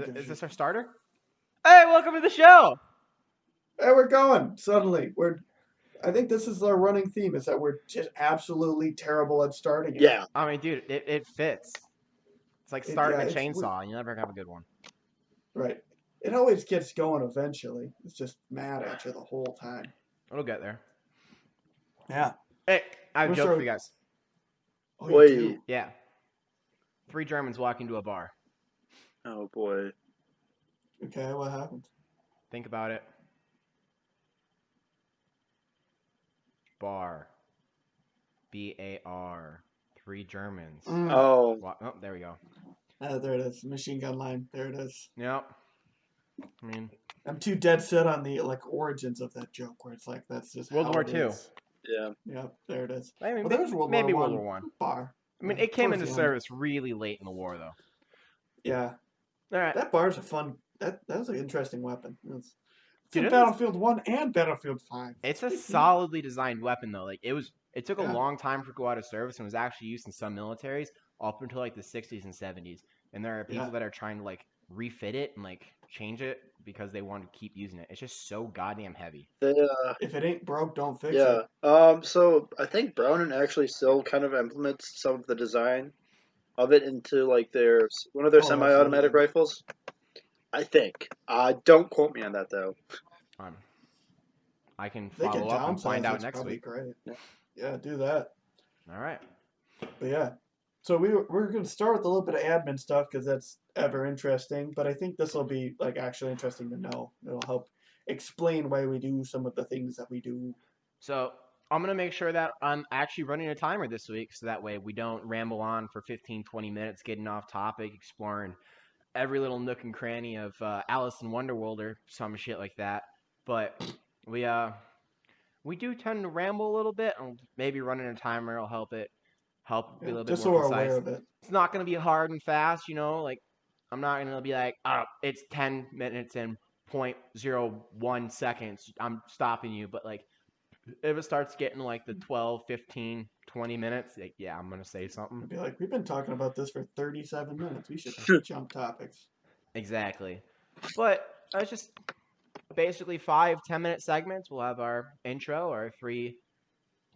Is this our starter? Hey, welcome to the show. Hey, we're going. Suddenly, I think this is our running theme: is that we're just absolutely terrible at starting it. Yeah. I mean, dude, it fits. It's like starting a chainsaw. You never have a good one. Right. It always gets going eventually. It's just mad at you the whole time. It'll get there. Yeah. Hey, I have a We'll joke start for you guys. Oh, you Wait. do? Yeah. 3 Germans walk into a bar. Oh boy. Okay, what happened? Think about it. Bar. B-A-R. 3 Germans. Oh. Oh, there we go. There it is. Machine gun line. There it is. Yep. I mean, I'm too dead set on the origins of that joke, where it's like that's just World how War it II. is. Yeah. Yep, there it is. I mean, Well, there's maybe War World War One. bar. I mean, Yeah, it came towards into the end. service really late in the war, though. Yeah, All right. that bar's a fun. That was an interesting weapon. It's Dude, in Battlefield 1 and Battlefield 5. It's a solidly designed weapon, though. Like it took a Yeah. long time for it to go out of service and was actually used in some militaries up until like the 60s and 70s. And there are people Yeah. that are trying to like refit it and like change it because they want to keep using it. It's just so goddamn heavy. If it ain't broke, don't fix it. Yeah. So I think Browning actually still kind of implements some of the design of it into like one of their semi-automatic absolutely. rifles. I think. Don't quote me on that though. I can They follow can up and downsize. find out That's next probably week. great. Yeah, do that. All right. But yeah, so we're going to start with a little bit of admin stuff because that's ever interesting. But I think this will be like actually interesting to know. It'll help explain why we do some of the things that we do. So I'm going to make sure that I'm actually running a timer this week so that way we don't ramble on for 15, 20 minutes getting off topic, exploring every little nook and cranny of Alice in Wonderworld or some shit like that. But we do tend to ramble a little bit, and maybe running a timer will help be a little bit Just more so we're concise. aware of it. It's not going to be hard and fast, like I'm not going to be like, oh, it's 10 minutes and 0.01 seconds. I'm stopping you. But like if it starts getting like the 12, 15, 20 minutes, like, yeah, I'm going to say something. I'd be like, we've been talking about this for 37 minutes. We should jump topics. Exactly. But it's just basically 5-10 minute segments. We'll have our intro, our 3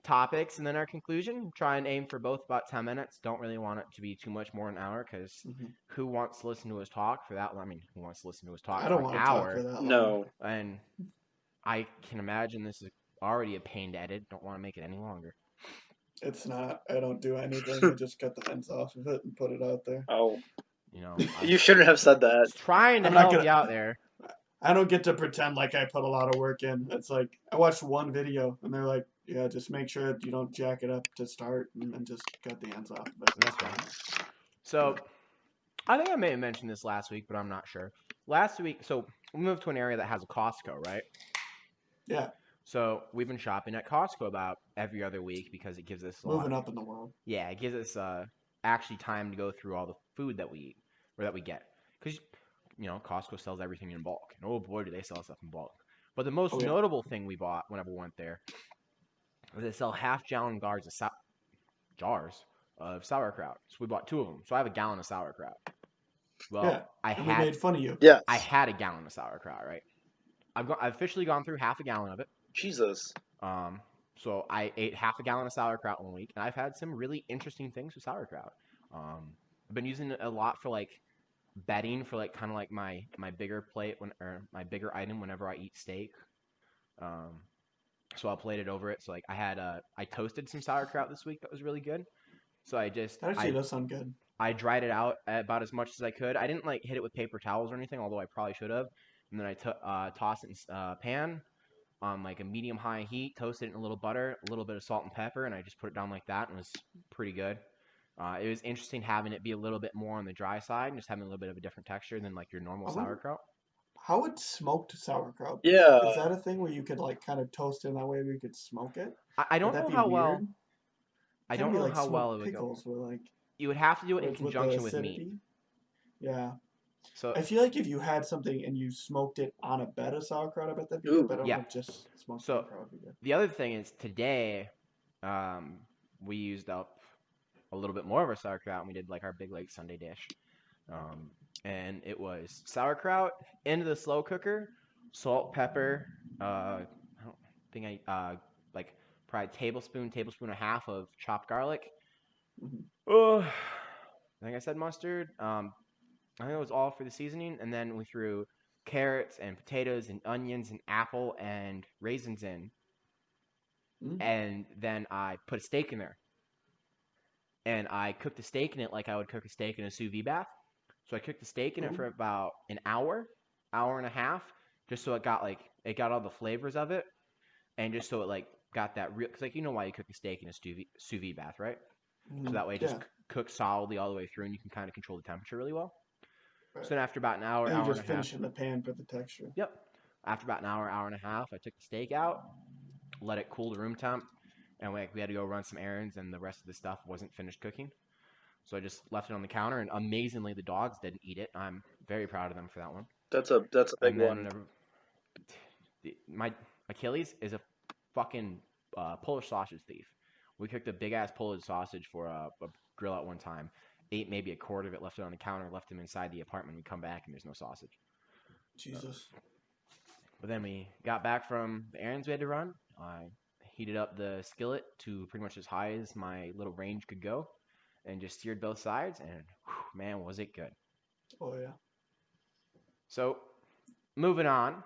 topics, and then our conclusion. Try and aim for both about 10 minutes. Don't really want it to be too much more than an hour because who wants to listen to us talk for that long? I mean, who wants to listen to us talk for an hour? Talk for that long. No. And I can imagine this is already a pain to edit. Don't want to make it any longer. It's not. I don't do anything. I just cut the ends off of it and put it out there. Oh. You shouldn't have said that. Trying to help you out there. I don't get to pretend like I put a lot of work in. It's like I watched one video and they're like, yeah, just make sure you don't jack it up to start and then just cut the ends off. That's right. So I think I may have mentioned this last week, but I'm not sure. Last week, so we moved to an area that has a Costco, right? Yeah. So we've been shopping at Costco about every other week because it gives us moving up in the world. Yeah, it gives us actually time to go through all the food that we eat or that we get because Costco sells everything in bulk, and oh boy, do they sell stuff in bulk. But the most notable thing we bought whenever we went there was they sell half-gallon jars of sauerkraut. So we bought 2 of them. So I have a gallon of sauerkraut. Well, we made fun of you. Yeah. I had a gallon of sauerkraut, right? I've officially gone through half a gallon of it. Jesus. So I ate half a gallon of sauerkraut 1 week, and I've had some really interesting things with sauerkraut. I've been using it a lot for like bedding for like kind of like my bigger plate or my bigger item whenever I eat steak. So I'll plate it over it. So like I toasted some sauerkraut this week that was really good. So that actually does sound good. I dried it out about as much as I could. I didn't like hit it with paper towels or anything, although I probably should have. And then I tossed it in a pan on like a medium-high heat, toasted it in a little butter, a little bit of salt and pepper, and I just put it down like that, and it was pretty good. It was interesting having it be a little bit more on the dry side and just having a little bit of a different texture than like your normal sauerkraut. How would smoked sauerkraut? Yeah. Is that a thing where you could like kind of toast it in that way where you could smoke it? I don't know how well. I don't know how well it would go. Like, you would have to do it in conjunction with meat. Yeah. So I feel like if you had something and you smoked it on a bed of sauerkraut, I bet that'd be good. But I don't know, just smoked sauerkraut would be good. The other thing is today, we used up a little bit more of our sauerkraut and we did like our big like Sunday dish. and it was sauerkraut into the slow cooker, salt, pepper. I don't think like probably tablespoon and a half of chopped garlic. Mhm. Oh, I think I said mustard. I think it was all for the seasoning, and then we threw carrots and potatoes and onions and apple and raisins in, Mm. and then I put a steak in there, and I cooked the steak in it like I would cook a steak in a sous vide bath. So I cooked the steak in it for Oh. about an hour and a half, just so it got all the flavors of it, and just so it like got that real. Because like you know why you cook a steak in a sous vide bath, right? So Mhm. that way it just Yeah. cooks solidly all the way through, and you can kind of control the temperature really well. Right. So then after about an hour, And you hour and just a half, finish in the pan for the texture. yep. After about an hour and a half, I took the steak out, let it cool to room temp, and we had to go run some errands, and the rest of the stuff wasn't finished cooking. So I just left it on the counter, and amazingly, the dogs didn't eat it. I'm very proud of them for that one. That's a big And then one. whenever my Achilles is a fucking Polish sausage thief. We cooked a big ass Polish sausage for a grill at one time. Ate maybe a quarter of it, left it on the counter, left him inside the apartment. We come back and there's no sausage. Jesus. But then we got back from the errands we had to run. I heated up the skillet to pretty much as high as my little range could go, and just seared both sides. And whew, man, was it good! Oh yeah. So moving on,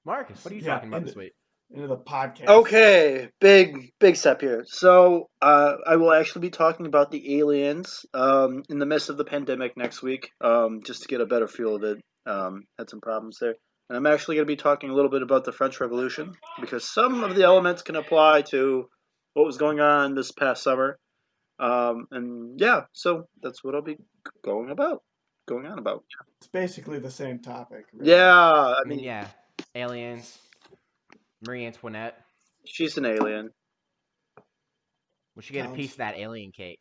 Marcus, what are you Yeah. talking about this week? Into the podcast. Okay, big step here. So I will actually be talking about the aliens in the midst of the pandemic next week, just to get a better feel of it. Had some problems there. And I'm actually going to be talking a little bit about the French Revolution because some of the elements can apply to what was going on this past summer. And yeah, so that's what I'll be going on about. It's basically the same topic, really. Yeah, I I mean, mean, yeah, aliens, Marie Antoinette. she's an alien. We should get a piece Counts. of that alien cake.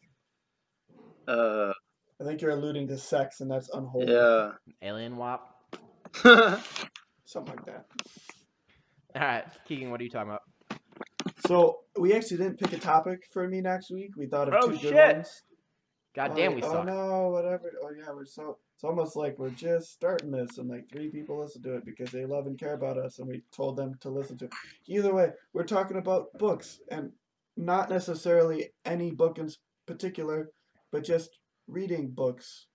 Uh, I think you're alluding to sex, and that's unholy. yeah. Alien wop. Something like that. All right, Keegan, what are you talking about? So we actually didn't pick a topic for me next week. We thought of Oh two good shit! ones. God Oh, damn, we oh suck. no, whatever. Oh yeah, we're so. It's almost like we're just starting this, and like 3 people listen to it because they love and care about us, and we told them to listen to it. Either way, we're talking about books, and not necessarily any book in particular, but just reading books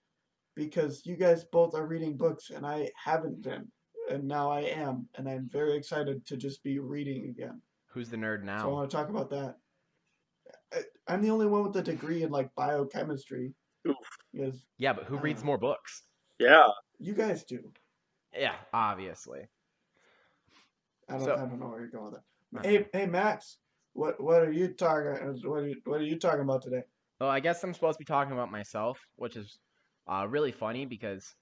because you guys both are reading books, and I haven't been, and now I am, and I'm very excited to just be reading again. Who's the nerd So I now? want to talk about that. I'm the only one with a degree in like biochemistry because Yeah, but who I don't reads know. more books? Yeah. You guys do. Yeah, obviously. So, I don't know where you're going with I that. don't know. Hey Max, what are you talking? What are you talking about today? Well, I guess I'm supposed to be talking about myself, which is really funny because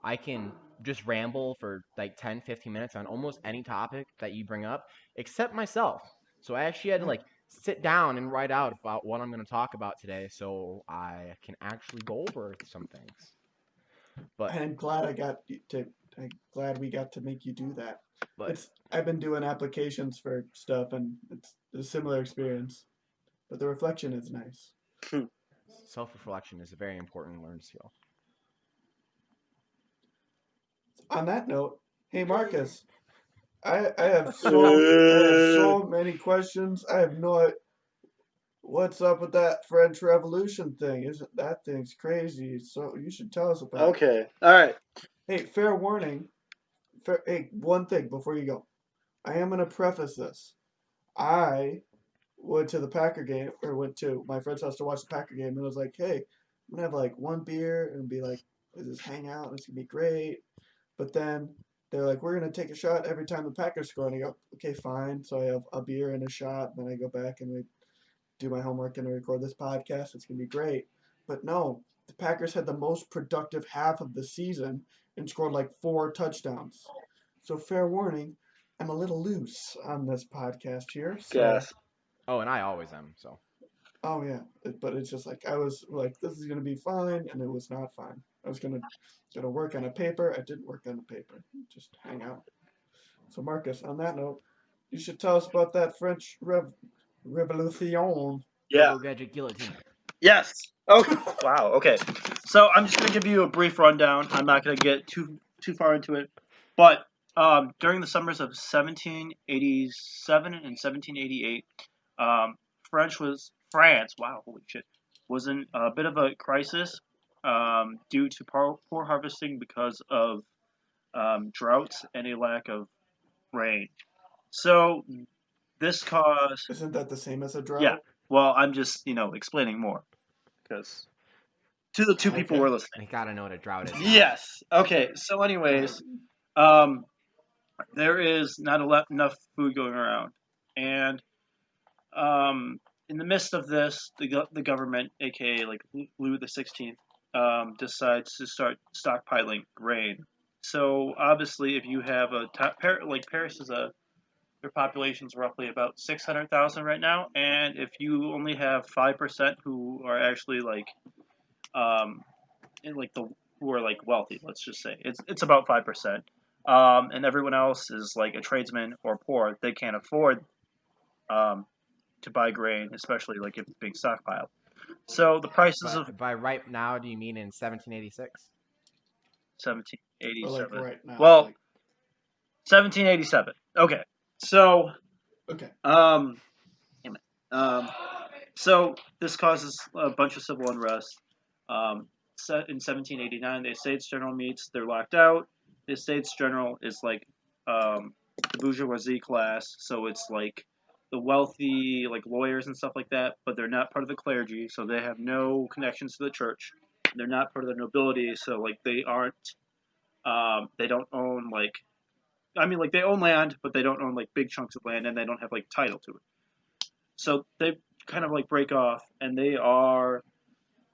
I can just ramble for like 10, 15 minutes on almost any topic that you bring up, except myself. So I actually had to Yeah. like sit down and write out about what I'm going to talk about today so I can actually go over some things. But, I'm glad I got to. I'm glad we got to make you do that. but It's I've been doing applications for stuff, and it's a similar experience, but the reflection is nice. self reflection is a very important learned skill. On that note, hey Marcus, I have so many questions. I have no what's up with that French Revolution thing. Isn't that thing's crazy? So you should tell us about it. Okay. All right. Hey, fair warning. Hey, one thing before you go. I am gonna preface this. I went to the Packer game, or went to my friend's house to watch the Packer game, and was like, hey, I'm gonna have like one beer and be like, let's just hang out, and it's gonna be great. But then they're like, we're gonna take a shot every time the Packers score, and I go, okay, fine. So I have a beer and a shot, and then I go back and we do my homework and record this podcast. It's gonna be great. But no, the Packers had the most productive half of the season and scored like 4 touchdowns. So fair warning, I'm a little loose on this podcast here. So Gas. Oh, and I always am. So, oh yeah, but it's just like I was like, this is gonna be fine, and it was not fine. I was gonna work on a paper. I didn't work on the paper. Just hang out. So Marcus, on that note, you should tell us about that French Revolution. Yeah. Double gadget guillotine. Yes. Okay. Wow. Okay. So I'm just gonna give you a brief rundown. I'm not gonna get too far into it, but during the summers of 1787 and 1788, um, France. Wow, holy shit, was in a bit of a crisis due to poor harvesting because of droughts and a lack of rain. So this caused, Isn't that the same as a yeah. drought? Well, I'm just explaining more because to the two people who Okay. are listening. We gotta know what a drought is now. Yes. Okay. So, Right. anyways, there is not enough food going around, and in the midst of this, the government, aka like Louis XVI, decides to start stockpiling grain. So obviously, if you have like Paris is a their population is roughly about 600,000 right now, and if you only have 5% who are actually like um, like the who are like wealthy. Let's just say it's about 5%, and everyone else is like a tradesman or poor. They can't afford um, to buy grain, especially like if it's being stockpiled. So the prices of But by right now, do you mean in 1786? Or like 1787. right now, Well, like 1787. Okay, so okay. um, damn it. So this causes a bunch of civil unrest. Um, in 1789, the Estates General meets. They're locked out. The Estates General is like the bourgeoisie class, so it's like the wealthy, like lawyers and stuff like that. But they're not part of the clergy, so they have no connections to the church. They're not part of the nobility, so like they aren't. They don't own like. I mean, like they own land, but they don't own like big chunks of land, and they don't have like title to it. So they kind of like break off, and they are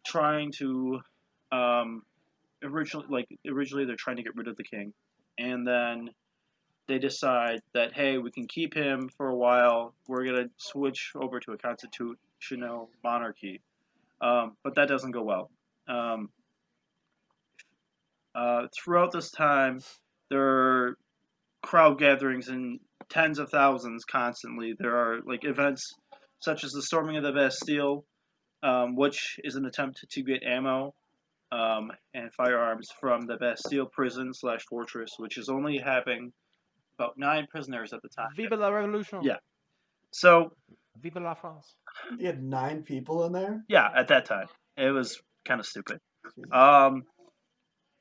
trying to originally they're trying to get rid of the king, and then they decide that hey, we can keep him for a while. We're gonna switch over to a constitutional monarchy, but that doesn't go well. Um, Throughout this time, there are crowd gatherings in tens of thousands constantly. There are like events such as the storming of the Bastille, which is an attempt to get ammo and firearms from the Bastille prison slash fortress, which is only having about 9 prisoners at the time. Vive la Revolution! Yeah. So Vive la France! You had 9 people in there. yeah, at that time it was kind of stupid. Jesus. Um,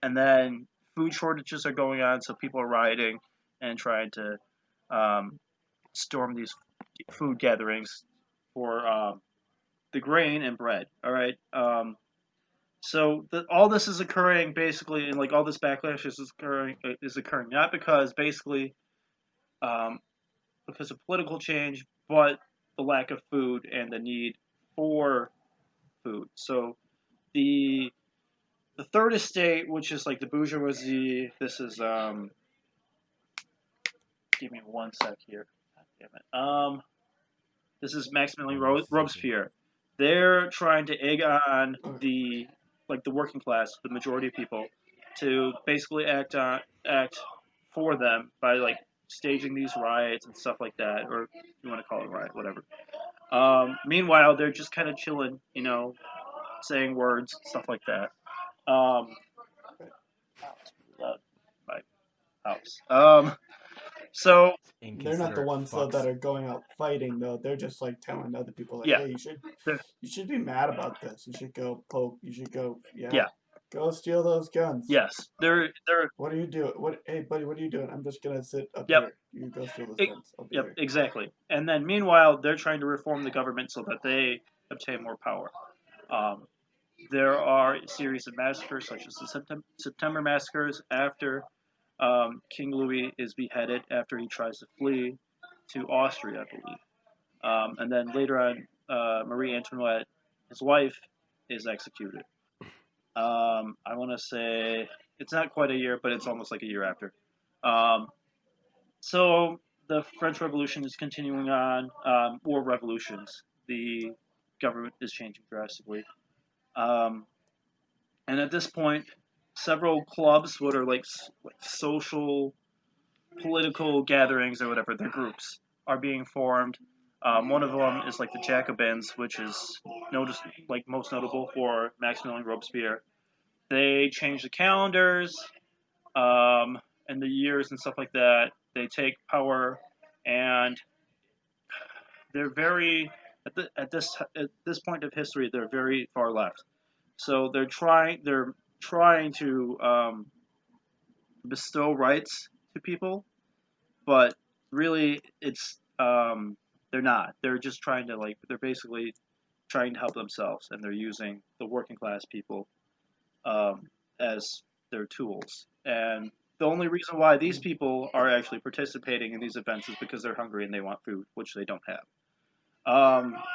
and then food shortages are going on, so people are rioting and trying to um, storm these food gatherings for the grain and bread. All right. So all this is occurring basically, and like all this backlash is occurring not because basically um, because of political change, but the lack of food and the need for food. So the the third estate, which is like the bourgeoisie, this is give me one sec here. God damn it. This is Maximilian Almost taken. Robespierre. They're trying to egg on Okay. the working class, the majority of people, to basically act for them by like staging these riots and stuff like that, or you want to call it a riot, whatever. Meanwhile, they're just kind of chilling, saying words, stuff like that. Um, wow, it's really loud in my house. So They're not the Inconsiderate ones though that fucks. are going out fighting though. They're just like telling other people like, yeah, hey, you should be mad about this. You should go poke. You should go, yeah, yeah, go steal those guns. yes, they're What are you doing? What? Hey, buddy, what are you doing? I'm just gonna sit up yep. here. You go steal those guns. I'll be Yep, here. exactly. And then meanwhile, they're trying to reform the government so that they obtain more power. Um, there are a series of massacres, such as the September massacres, after King Louis is beheaded after he tries to flee to Austria, I believe. And then later on, Marie Antoinette, his wife, is executed. I want to say it's not quite a year, but it's almost like a year after. Um, So the French Revolution is continuing on, or revolutions. The government is changing drastically. Um, and at this point, several clubs, what are like social, political gatherings or whatever, their groups, are being formed. One of them is like the Jacobins, which is most notable for Maximilian Robespierre. They change the calendars and the years and stuff like that. They take power, and they're very at this point of history, they're very far left. So they're trying to bestow rights to people, but really they're not. They're just trying to they're basically trying to help themselves, and they're using the working class people as their tools. And the only reason why these people are actually participating in these events is because they're hungry and they want food, which they don't have.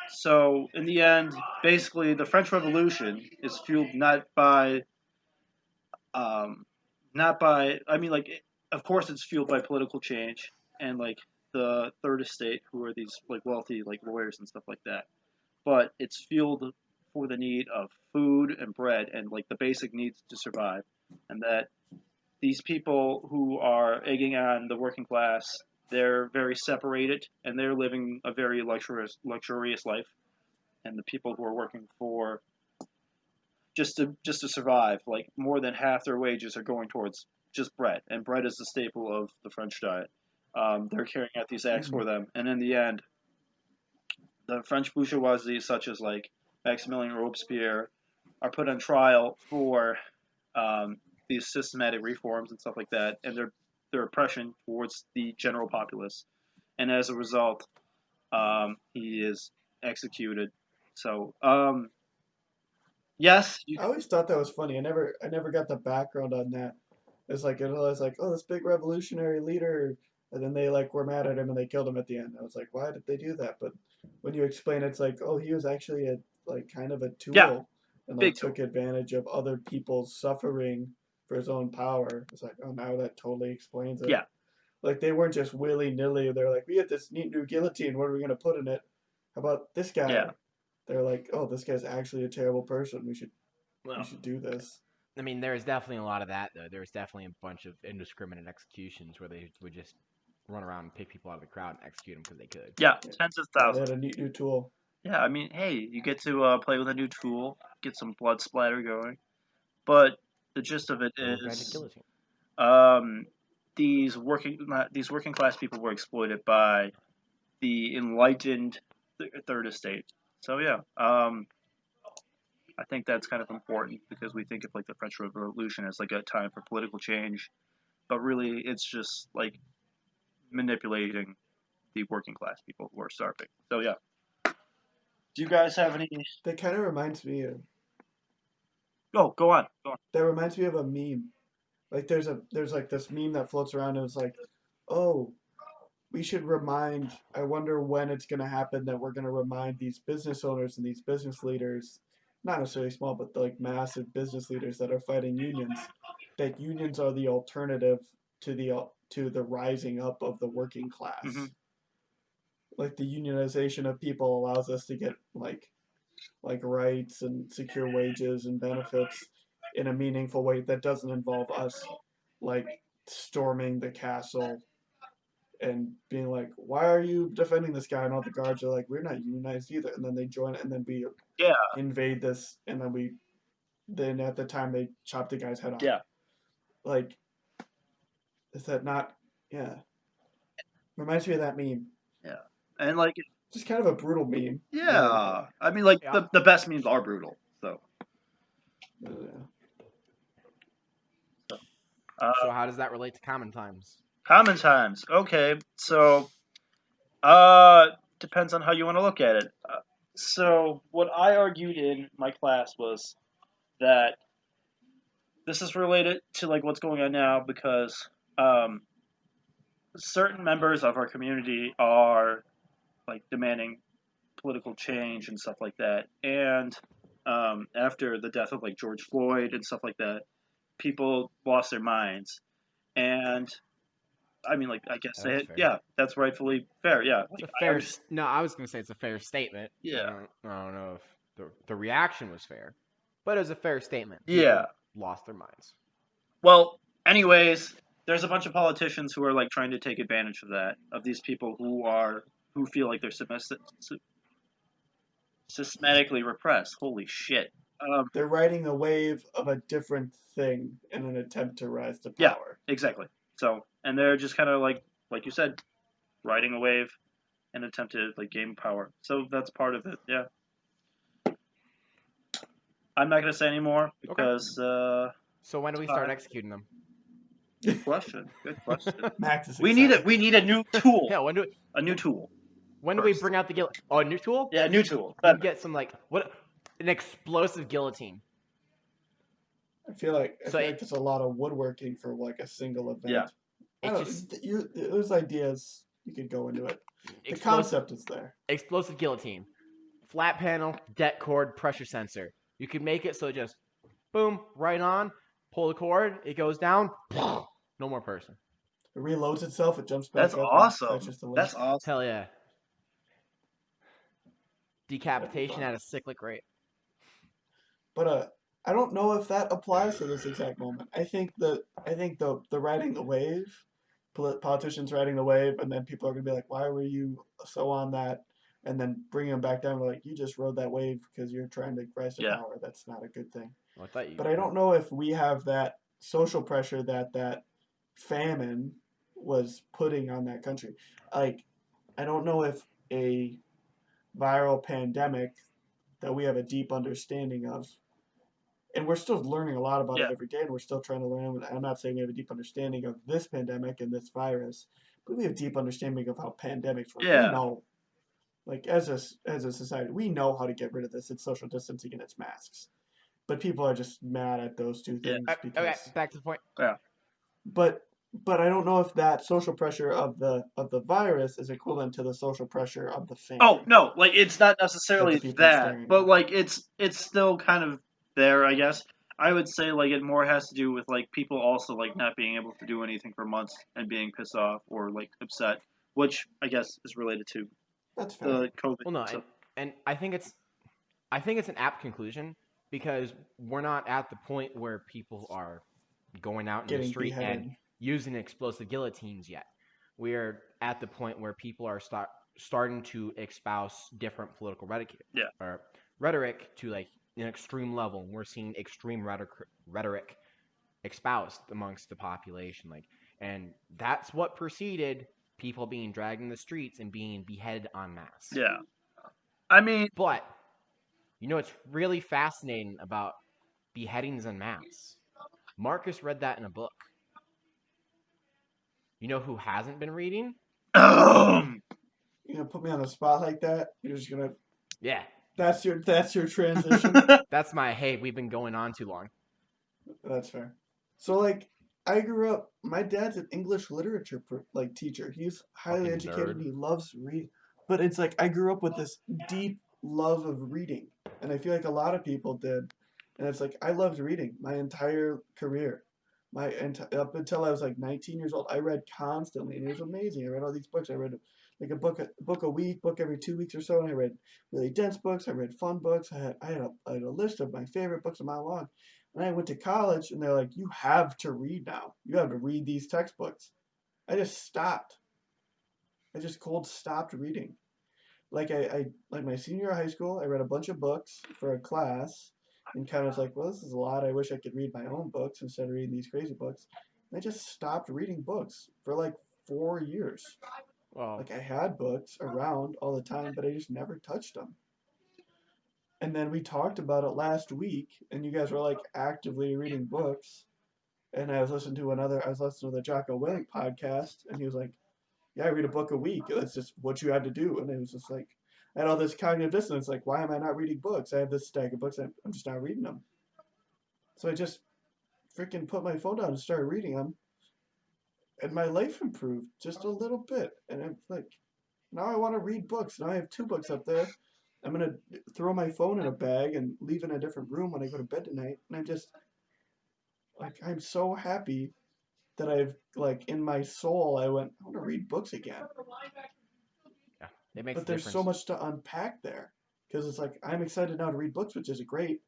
So in the end, basically, the French Revolution is fueled um, not by. I mean, of course, it's fueled by political change and the third estate, who are these wealthy lawyers and stuff like that. But it's fueled for the need of food and bread and the basic needs to survive, and that these people who are egging on the working class, they're very separated and they're living a very luxurious life, and the people who are working for just to survive, more than half their wages are going towards just bread, and bread is the staple of the French diet. They're carrying out these acts Mm. for them, and in the end, the French bourgeoisie, such as Maximilien Robespierre, are put on trial for these systematic reforms and stuff like that, and their oppression towards the general populace. And as a result, he is executed. So, yes, you, I always thought that was funny. I never got the background on that. It's like it was like, oh, this big revolutionary leader, and then they were mad at him and they killed him at the end. I was like, why did they do that? But when you explain it, it's like, oh, he was actually a kind of a yeah, tool and big tool. took advantage of other people's suffering for his own power. It's like, oh, now that totally explains it. Yeah, Like they weren't just willy nilly. They're like, we have this neat new guillotine. What are we gonna put in it? How about this yeah, guy? They're like, oh, this guy's actually a terrible person. We Well, should do this. I mean, there's definitely a lot of that though. There's definitely a bunch of indiscriminate executions where they would just run around and pick people out of the crowd and execute them because they could. yeah. Yeah, Tens of yeah, they thousands. had a neat new tool. Yeah, I mean, hey, you get to play with a new tool, get some blood splatter going. But the gist of it Little magic is, guillotine. um, these working class people were exploited by the enlightened third estate. So yeah, I think that's kind of important because we think of the French Revolution as a time for political change, but really it's just manipulating the working class people who are starving. So yeah, do you guys have any? That kind of reminds me of Oh, go on, go on. that reminds me of a meme. Like there's this meme that floats around and it's like, oh, we should remind. I wonder when it's gonna happen that we're gonna remind these business owners and these business leaders, not necessarily small, but massive business leaders that are fighting unions, that unions are the alternative to the rising up of the working Hmm. class. Like the unionization of people allows us to get rights and secure wages and benefits in a meaningful way that doesn't involve us like storming the castle and being like, why are you defending this guy? And all the guards are like, we're not unionized either. And then they join it, and then we Yeah, invade this, and then at the time they chop the guy's head off. yeah, Like, is that not? Yeah, reminds me of that meme. yeah, and Just kind of a brutal meme, really. yeah, I mean, Yeah. the best memes are brutal. So, Yeah. uh, So how does that relate to common times? common times. Okay, so depends on how you want to look at it. So, what I argued in my class was that this is related to what's going on now because um, certain members of our community are demanding political change and stuff like that. And after the death of George Floyd and stuff like that, people lost their minds. And I mean, I guess That's fair. yeah, that's rightfully fair. Yeah, It's a I fair. understand. No, I was gonna say it's a fair statement. Yeah, I don't know if the reaction was fair, but it was a fair statement. yeah. People lost their minds. Well, anyways, there's a bunch of politicians who are trying to take advantage of that, of these people who are who feel like they're systematically repressed. Holy shit. They're riding the wave of a different thing in an attempt to rise to Yeah, power. exactly. So, and they're just kind of like you said, riding a wave in an attempt to like gain power. So that's part of it. Yeah. I'm not gonna say any more because. So when do we start executing them? Good question. Good question. Max is We need excited. it. We need a new tool. Yeah, A new tool. when do we First. bring out the a new tool? Yeah, a new tool. We can get some an explosive guillotin. I feel like So there's a lot of woodworking for like a single event. Yeah. Those ideas you could go into it. The concept is there. Explosive guillotine, flat panel, det cord, pressure sensor. You can make it so just boom, right on, pull the cord, it goes down, no more person. It reloads itself. It jumps back That's up. awesome. The That's awesome. Hell yeah. Decapitation at a cyclic rate. But I don't know if that applies to this exact moment. I think the riding the wave, politicians riding the wave, and then people are gonna be like, why were you so on that? And then bring them back down. Like, you just rode that wave because you're trying to rise to power. That's not a good thing. Well, but I don't know if we have that social pressure that famine was putting on that country. Like, I don't know if a viral pandemic that we have a deep understanding of, and we're still learning a lot about it every day, and we're still trying to learn. I'm not saying we have a deep understanding of this pandemic and this virus, but we have a deep understanding of how pandemics work. Yeah. We know, like, as a society, we know how to get rid of this. It's social distancing and it's masks. But people are just mad at those two things. Because, okay, back to the point. Yeah. But I don't know if that social pressure of the virus is equivalent to the social pressure of the famine. Oh no, like it's not necessarily that, but like it's still kind of there, I guess. I would say like it more has to do with like people also like not being able to do anything for months and being pissed off or like upset, which I guess is related to the COVID. Well, no, and I think it's an apt conclusion because we're not at the point where people are going out in the street and using explosive guillotines yet. We are at the point where people are starting to espouse different political rhetoric to like an extreme level. We're seeing extreme rhetoric espoused amongst the population, and that's what preceded people being dragged in the streets and being beheaded en masse. Yeah, I mean, but it's really fascinating about beheadings en masse. Marcus read that in a book. You know who hasn't been reading? You're gonna put me on the spot like that? You're just gonna... Yeah. That's your transition? That's my, hey, we've been going on too long. That's fair. So, like, I grew up... My dad's an English literature, teacher. He's highly educated. He loves reading. But it's like, I grew up with this deep love of reading. And I feel like a lot of people did. And it's like, I loved reading my entire career. Up until I was like 19 years old, I read constantly, and it was amazing. I read all these books. I read like a book a week, book every 2 weeks or so, and I read really dense books. I read fun books. I had a list of my favorite books a mile long. And I went to college, and they're like, you have to read now. You have to read these textbooks. I just stopped. I just cold stopped reading. Like like my senior year of high school, I read a bunch of books for a class. And kind of was like, well, this is a lot. I wish I could read my own books instead of reading these crazy books. And I just stopped reading books for like 4 years. Wow. Like, I had books around all the time, but I just never touched them. And then we talked about it last week, and you guys were like actively reading books. And I was listening to the Jocko Willink podcast, and he was like, yeah, I read a book a week. That's just what you had to do. And it was just like, I had all this cognitive dissonance, like, why am I not reading books? I have this stack of books, I'm just not reading them. So I just freaking put my phone down and started reading them, and my life improved just a little bit. And I'm like, now I want to read books. Now I have 2 books up there. I'm going to throw my phone in a bag and leave in a different room when I go to bed tonight. And I'm just, like, I'm so happy that I've, like, in my soul, I want to read books again. It makes but there's so much to unpack there, because it's like, I'm excited now to read books, which is great,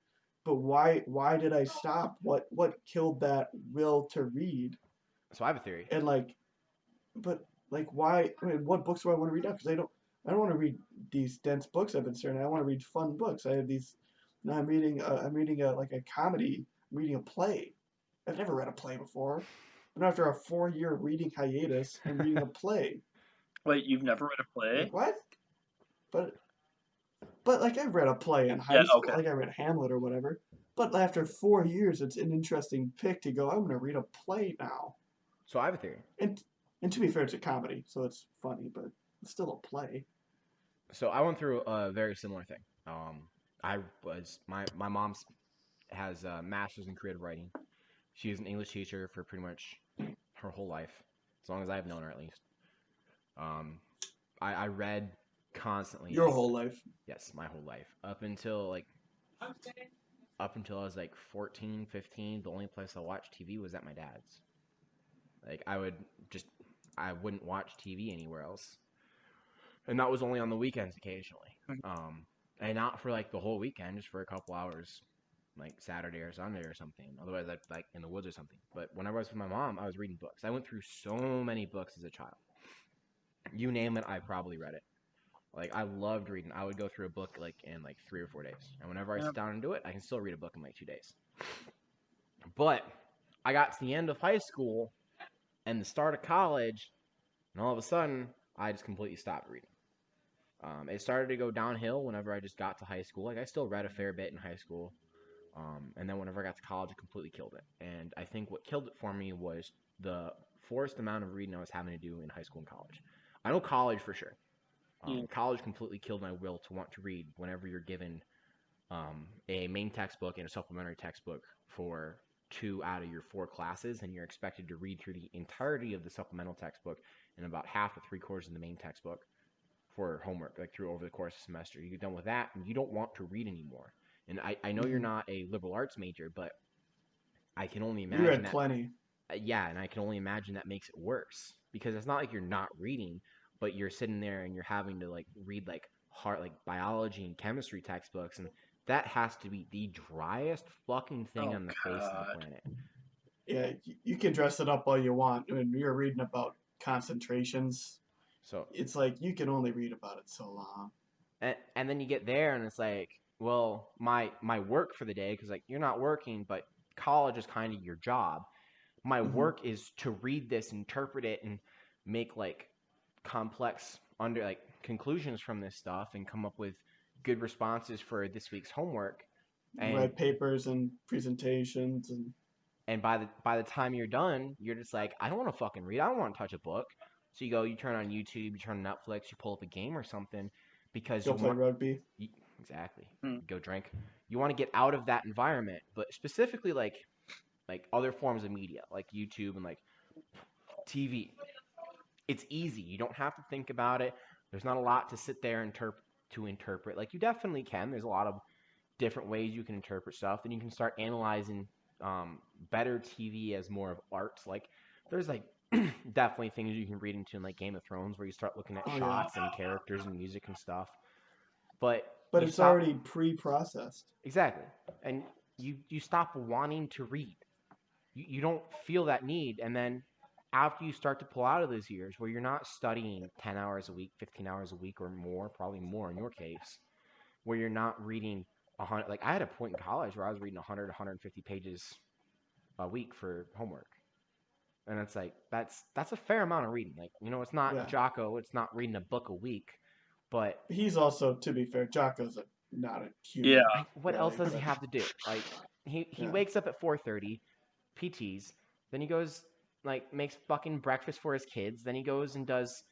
but why did I stop? What killed that will to read? So I have a theory. And why? I mean, what books do I want to read now? Because I don't want to read these dense books I've been starting. I want to read fun books. I have these. Now I'm reading. I'm reading a like a comedy. I'm reading a play. I've never read a play before. But after a 4-year reading hiatus, I'm reading a play. Wait, you've never read a play? Like what? But like I've read a play in Yeah, high school. okay. Like I read Hamlet or whatever. But after 4 years, it's an interesting pick to go. I'm going to read a play now. So I have a theory. And to be fair, it's a comedy, so it's funny, but it's still a play. So I went through a very similar thing. I was my mom's has a master's in creative writing. She was an English teacher for pretty much her whole life, as long as I've known her at least. Um, I read constantly. Your Like, whole life. yes, my whole life up until I was like 14, 15. The only place I watched TV was at my dad's. Like I wouldn't watch TV anywhere else, and that was only on the weekends occasionally. And not for like the whole weekend, just for a couple hours, like Saturday or Sunday or something. Otherwise, I'd like in the woods or something. But whenever I was with my mom, I was reading books. I went through so many books as a child. You name it, I probably read it. Like I loved reading. I would go through a book like in like 3 or 4 days, and whenever I Yeah. sit down and do it, I can still read a book in like 2 days. But I got to the end of high school and the start of college, and all of a sudden, I just completely stopped reading. It started to go downhill whenever I just got to high school. Like I still read a fair bit in high school, and then whenever I got to college, it completely killed it. And I think what killed it for me was the forced amount of reading I was having to do in high school and college. I know college for sure. Yeah. College completely killed my will to want to read whenever you're given a main textbook and a supplementary textbook for 2 out of your 4 classes, and you're expected to read through the entirety of the supplemental textbook and about half to 3 quarters of the main textbook for homework, like through over the course of the semester. You get done with that, and you don't want to read anymore. And I know you're Mm-hmm. not a liberal arts major, but I can only You imagine read that. plenty. Yeah, and I can only imagine that makes it worse because it's not like you're not reading, but you're sitting there and you're having to like read like hard like biology and chemistry textbooks, and that has to be the driest fucking thing Oh on the face of the God. planet. Yeah, you can dress it up all you want. When you're reading about concentrations, So it's like you can only read about it so long. and then you get there and it's like, well, my work for the day, because like you're not working, but college is kind of your job. My Mm-hmm. work is to read this, interpret it, and make like complex under like conclusions from this stuff and come up with good responses for this week's homework. And Write papers and presentations and by the time you're done, you're just like, I don't want to fucking read. I don't want to touch a book. So you go, you turn on YouTube, you turn on Netflix, you pull up a game or something because go you play want rugby. you, exactly Hmm. go drink. You want to get out of that environment, but specifically like other forms of media, like YouTube and like TV. It's easy. You don't have to think about it. There's not a lot to sit there and interpret. Like you definitely can. There's a lot of different ways you can interpret stuff. Then you can start analyzing better TV as more of art. Like there's like definitely things you can read into in like Game of Thrones where you start looking at Oh yeah, shots and characters and music and stuff. But but you it's stop already pre-processed. exactly, and you stop wanting to read. You don't feel that need, and then after you start to pull out of those years where you're not studying 10 hours a week, 15 hours a week or more, probably more in your case, where you're not reading 100, like I had a point in college where I was reading 100 150 pages a week for homework, and it's like that's a fair amount of reading. Like, it's not Yeah, Jocko, it's not reading a book a week, but he's also, to be fair, Jocko's not a Yeah. human, what else really. does he But have to do? Like he yeah, wakes up at 4:30, PTs, then he goes like makes fucking breakfast for his kids, then he goes and does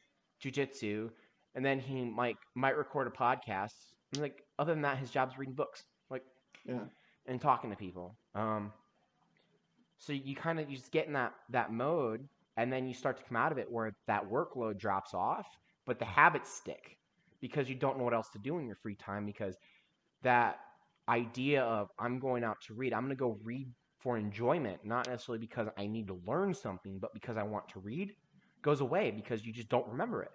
jujitsu, and then he might record a podcast. And like other than that, his job's reading books, like yeah. and talking to people. So you just get in that mode, and then you start to come out of it where that workload drops off, but the habits stick because you don't know what else to do in your free time because that idea of I'm going out to read, I'm going to go read for enjoyment, not necessarily because I need to learn something, but because I want to read, goes away because you just don't remember it.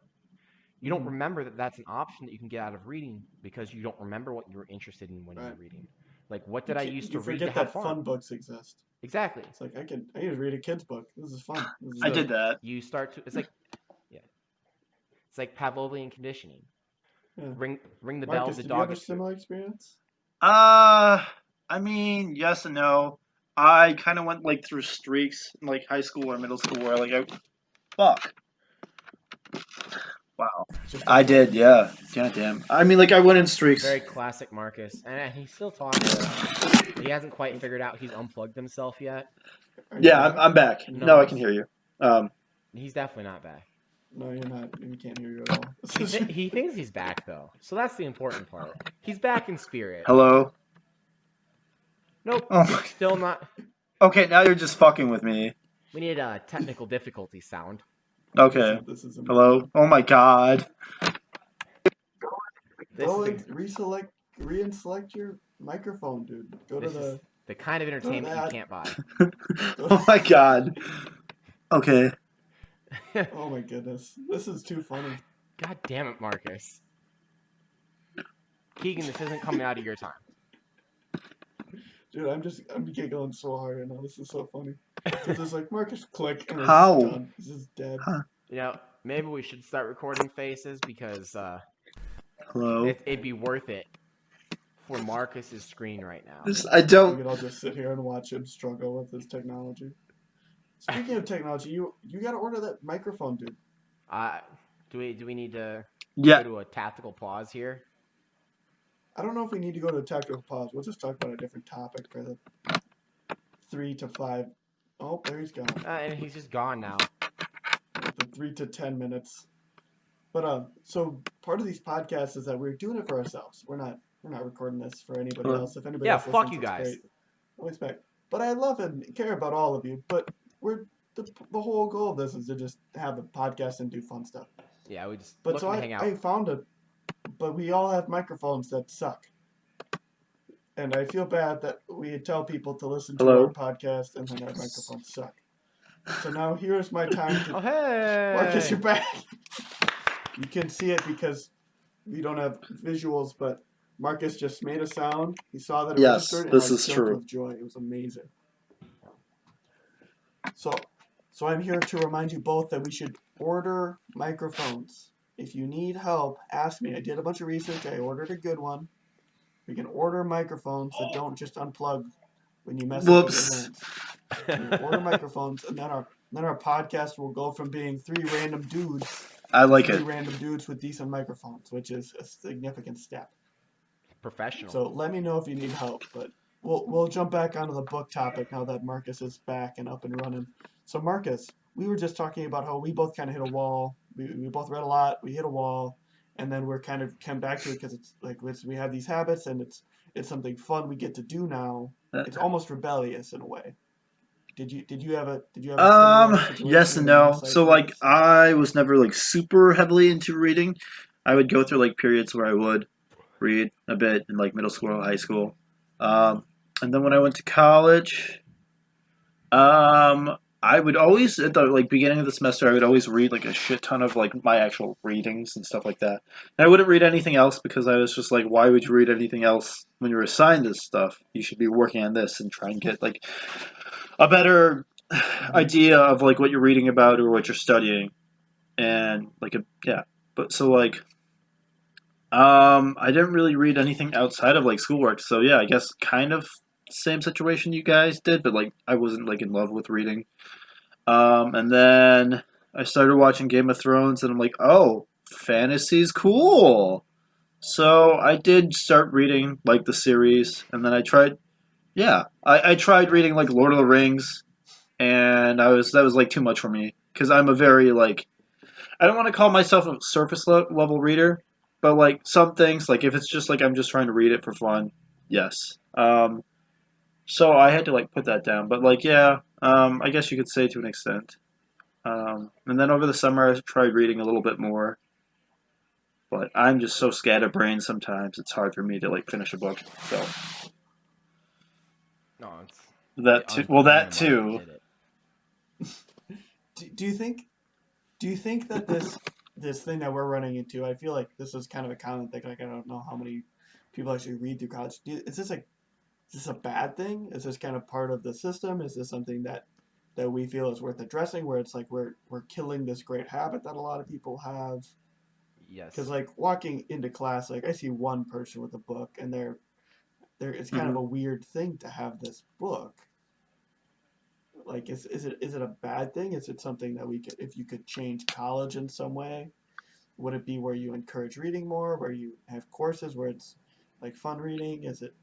You don't Mm-hmm. remember that that's an option that you can get out of reading because you don't remember what you were interested in when you Right. were reading. Like, what did I used to You read to forget have that fun? fun books exist. Exactly. It's like I can just read a kid's book. This is fun. This is I So did that. you start to, it's like, yeah, it's like Pavlovian conditioning. Yeah. ring the bell. Marcus, The did you have dog a is food. similar experience? I mean, yes and no. I kind of went like through streaks in like high school or middle school where fuck. Wow. Just I got bored. did, yeah. God damn. I mean, like I went in streaks. Very classic Marcus, and he's still talking. He hasn't quite figured out he's unplugged himself yet. Are you Yeah, back? I'm back. No, No, I can hear you. he's definitely not back. No, you're not. We can't hear you at all. He thinks he's back though, so that's the important part. He's back in spirit. Hello. Nope, Oh my. still not. Okay, now you're just fucking with me. We need a technical difficulty sound. Okay. This is Hello. Oh my god. Go and re-select your microphone, dude. Go to This is the kind of entertainment you can't buy. Oh my god. Okay. Oh my goodness, this is too funny. God damn it, Marcus. Keegan, this isn't coming out of your time. Dude, I'm giggling so hard right now. This is so funny. Because it's like Marcus click and it's How? done. This is dead. Huh. You know, maybe we should start recording faces because Hello. it'd be worth it for Marcus's screen right now. I We don't. could all just sit here and watch him struggle with his technology. Speaking of technology, you gotta order that microphone, dude. Do we need to Yeah. go to a tactical pause here? I don't know if we need to go to a tactical pause. We'll just talk about a different topic for the 3 to 5. Oh, there he's gone. And he's just gone now. The 3 to 10 minutes. But so part of these podcasts is that we're doing it for ourselves. We're not recording this for anybody else. If anybody Yeah, else fuck listens, you it's guys. great. Always back. But I love and care about all of you. But the whole goal of this is to just have a podcast and do fun stuff. Yeah, we just But look so and hang out. I found it. But we all have microphones that suck. And I feel bad that we tell people to listen to Hello? our podcast and then our microphones suck. So now here's my time to Oh hey, Marcus, you're back. You can see it because we don't have visuals, but Marcus just made a sound. He saw that it Yes, registered and this like is jumped true. with joy. It was amazing. So I'm here to remind you both that we should order microphones. If you need help, ask me. I did a bunch of research. I ordered a good one. We can order microphones that don't just unplug when you mess up with your Whoops. hands. We can order microphones, and then our podcast will go from being three random dudes I like three it. random dudes with decent microphones, which is a significant step. Professional. So let me know if you need help. But we'll jump back onto the book topic now that Marcus is back and up and running. So Marcus, we were just talking about how we both kind of hit a wall. We both read a lot. We hit a wall, and then we're kind of come back to it because it's like we have these habits and it's something fun we get to do now. It's almost rebellious in a way. Did you have a similar situation Yes and in your no. life So like like I was never like super heavily into reading. I would go through like periods where I would read a bit in like middle school or high school. And then when I went to college, I would always at the like beginning of the semester I would always read like a shit ton of like my actual readings and stuff like that. And I wouldn't read anything else because I was just like, why would you read anything else when you're assigned this stuff? You should be working on this and try and get like a better idea of like what you're reading about or what you're studying, and like But so like, I didn't really read anything outside of like schoolwork. So yeah, I guess kind of same situation you guys did, but like I wasn't like in love with reading. And then I started watching Game of Thrones, and I'm like, oh, fantasy's cool. So I did start reading like the series, and then I tried. Yeah, I tried reading like Lord of the Rings, and that was like too much for me because I'm a very like I don't want to call myself a surface level reader, but like some things like if it's just like I'm just trying to read it for fun, yes. So I had to like put that down, but like yeah, I guess you could say to an extent. And then over the summer I tried reading a little bit more, but I'm just so scatterbrained sometimes it's hard for me to like finish a book. So No, it's that too. Well, that too. Do you think that this thing that we're running into, I feel like this is kind of a common thing. Like I don't know how many people actually read through college. Is this a bad thing? Is this kind of part of the system? Is this something that we feel is worth addressing? Where it's like we're killing this great habit that a lot of people have. Because Yes. like walking into class, like I see one person with a book, and it's kind of Hmm. a weird thing to have this book. Like, is it a bad thing? Is it something that we could, if you could change college in some way, would it be where you encourage reading more, where you have courses where it's like fun reading? Is it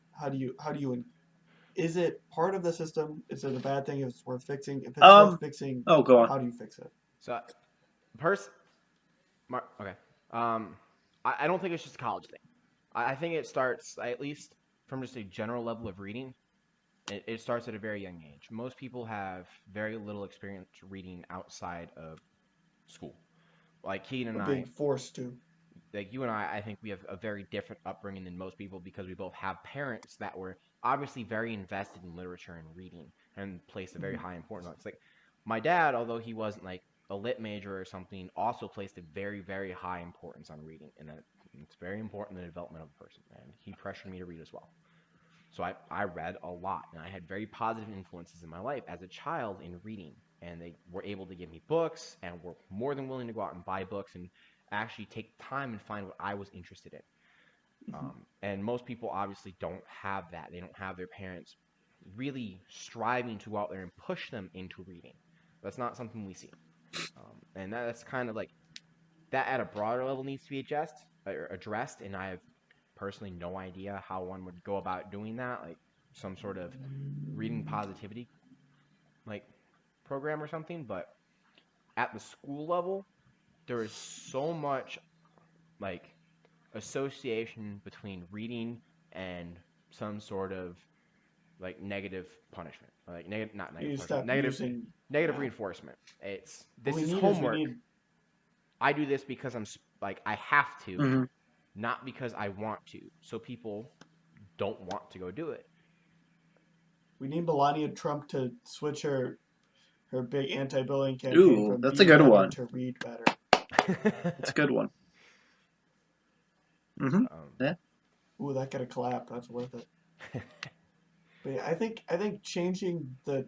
is it part of the system? Is it a bad thing if it's worth fixing? If it's worth Um. fixing, Oh, go on. how do you fix it? So, pers- okay. Um, I don't think it's just a college thing. I think it starts at least from just a general level of reading. It starts at a very young age. Most people have very little experience reading outside of school. Like Keaton Or and being I, forced to? like you and I think we have a very different upbringing than most people because we both have parents that were obviously very invested in literature and reading and placed a very Mhm. high importance on it. It's like my dad, although he wasn't like a lit major or something, also placed a very, very high importance on reading, and that it's very important in the development of a person. And he pressured me to read as well. So I read a lot, and I had very positive influences in my life as a child in reading. And they were able to give me books and were more than willing to go out and buy books and actually take time and find what I was interested in. Mhm. And most people obviously don't have that. They don't have their parents really striving to go out there and push them into reading. That's not something we see. And that's kind of like that at a broader level needs to be addressed. And I have personally no idea how one would go about doing that, like some sort of reading positivity like program or something. But at the school level, there is so much like association between reading and some sort of like negative punishment, like negative, not You negative need to punishment, stop negative, using. negative Yeah. reinforcement. It's What this we is need is we homework. need I do this because like I have to, Hmm. not because I want to. So people don't want to go do it. we need Melania Trump to switch her big anti-bullying campaign Ooh, from that's a be good better one. to read better. That's a good one. Hmm. um, Yeah. Ooh, that got a clap. That's worth it. But yeah, I think changing the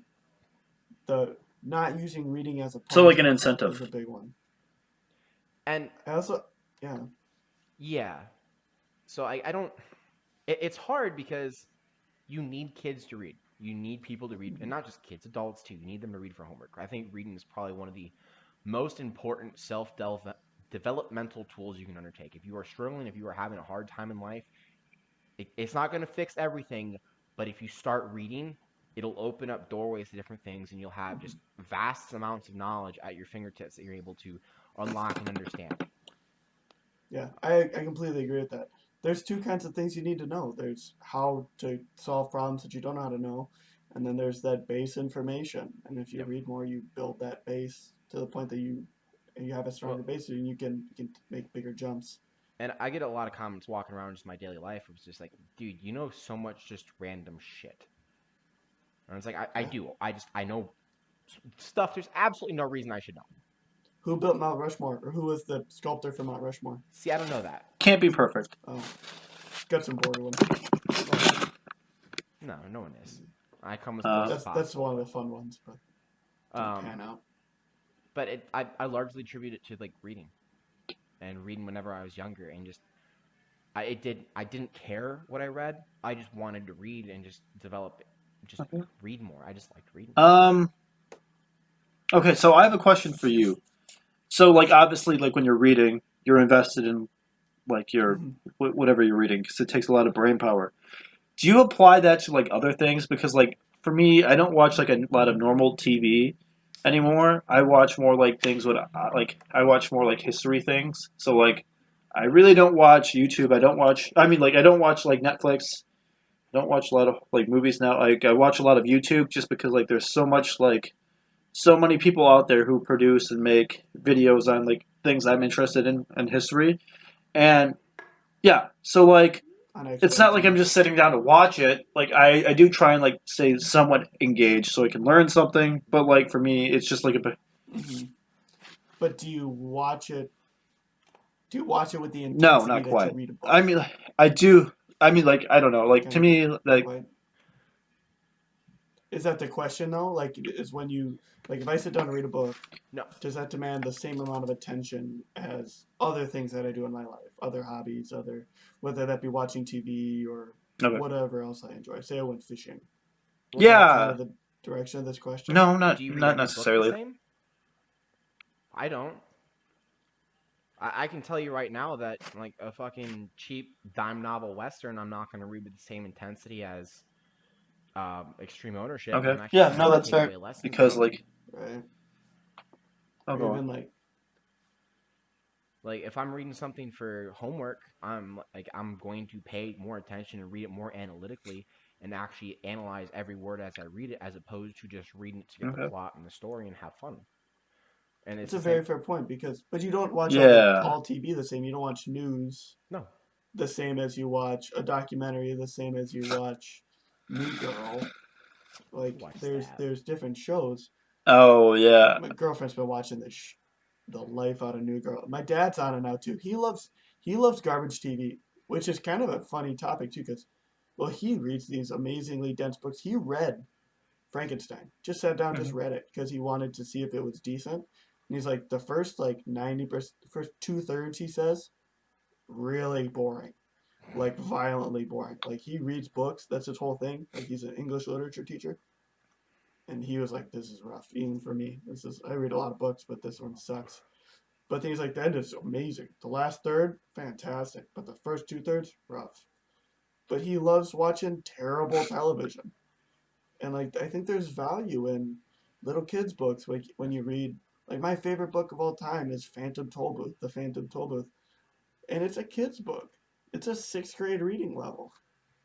not using reading as a So like an punishment is incentive. a big one. and I also, yeah, yeah, so I don't. It's hard because you need kids to read. You need people to read, and Mhm. not just kids, adults too. You need them to read for homework. I think reading is probably one of the most important developmental tools you can undertake. If you are struggling, if you are having a hard time in life, it's not going to fix everything, but if you start reading, it'll open up doorways to different things, and you'll have just Mhm. vast amounts of knowledge at your fingertips that you're able to unlock and understand. Yeah, I completely agree with that. There's two kinds of things you need to know. There's how to solve problems that you don't know how to know, and then there's that base information. And if you Yep. read more, you build that base to the point that you have a Well, stronger base, and you can make bigger jumps. and I get a lot of comments walking around just my daily life. It was just like, dude, you know so much just random shit. And it's like, I Yeah. do. I know stuff. There's absolutely no reason I should know. Who built Mount Rushmore, or who was the sculptor for Mount Rushmore? See, I don't know that. Can't be perfect. Oh, got some border ones. No, no one is. I come as close Uh, as That's possible. one of the fun ones, but didn't Um, pan out. but I largely attribute it to like reading and reading whenever I was younger and just I didn't care what I read. I just wanted to read and just develop just okay. read more. I just liked reading. Um. Okay, so I have a question for you. So, like, obviously, like when you're reading, you're invested in like your Hmm. whatever you're reading because it takes a lot of brain power. Do you apply that to like other things? Because like for me, I don't watch like a lot of normal TV anymore. I watch more like things with like I watch more like history things. So like I really don't watch YouTube. I don't watch. I mean, like I don't watch like Netflix. I don't watch a lot of like movies now. Like I watch a lot of YouTube just because like there's so much like so many people out there who produce and make videos on like things I'm interested in history. And yeah, so like On it's not like I'm expeditions. just sitting down to watch it. Like I do try and like stay somewhat engaged so I can learn something. But like for me, it's just like a Hmm. But do you watch it with the no, intensity not that you quite. read a I book? mean, I do. I mean, like I don't know. Like to Okay, me, not like quite. Is that the question though? Like, is when you like if I sit down to read a book, No. does that demand the same amount of attention as other things that I do in my life, other hobbies, other whether that be watching TV or Okay. whatever else I enjoy? Say I went fishing. Was that kind Yeah. of the direction of this question? No, Do not you read not every book the necessarily. same? I don't. I can tell you right now that like a fucking cheap dime novel western, I'm not going to read with the same intensity as extreme ownership, and Okay. I'm actually Yeah. going to No, try to that's take fair. away lessons Because from it. like, Right. I'll Or go on. even like, Like if I'm reading something for homework, I'm going to pay more attention and read it more analytically and actually analyze every word as I read it, as opposed to just reading it to get the Okay. plot and the story and have fun. And it's it's a the same. very fair point because, but you don't watch Yeah. all TV the same. You don't watch news No, the same as you watch a documentary, the same as you watch New Girl. Like watch that. there's different shows. Oh yeah. My girlfriend's been watching the life out of New Girl. My dad's on it now too. He loves garbage TV, which is kind of a funny topic too, because well he reads these amazingly dense books. He read Frankenstein. Just sat down, just Mhm. read it because he wanted to see if it was decent. And he's like the first like 90%, the first 2/3 he says really boring, like violently boring. Like he reads books. That's his whole thing. Like he's an English literature teacher and he was like, "This is rough, even for me. This is I read a lot of books, but this one sucks." But then he's like, "The end is amazing. The last third, fantastic, but the first 2/3, rough." But he loves watching terrible television, and like I think there's value in little kids' books. Like when you read, like my favorite book of all time is Phantom Tollbooth, The Phantom Tollbooth, and it's a kid's book. It's a sixth grade reading level.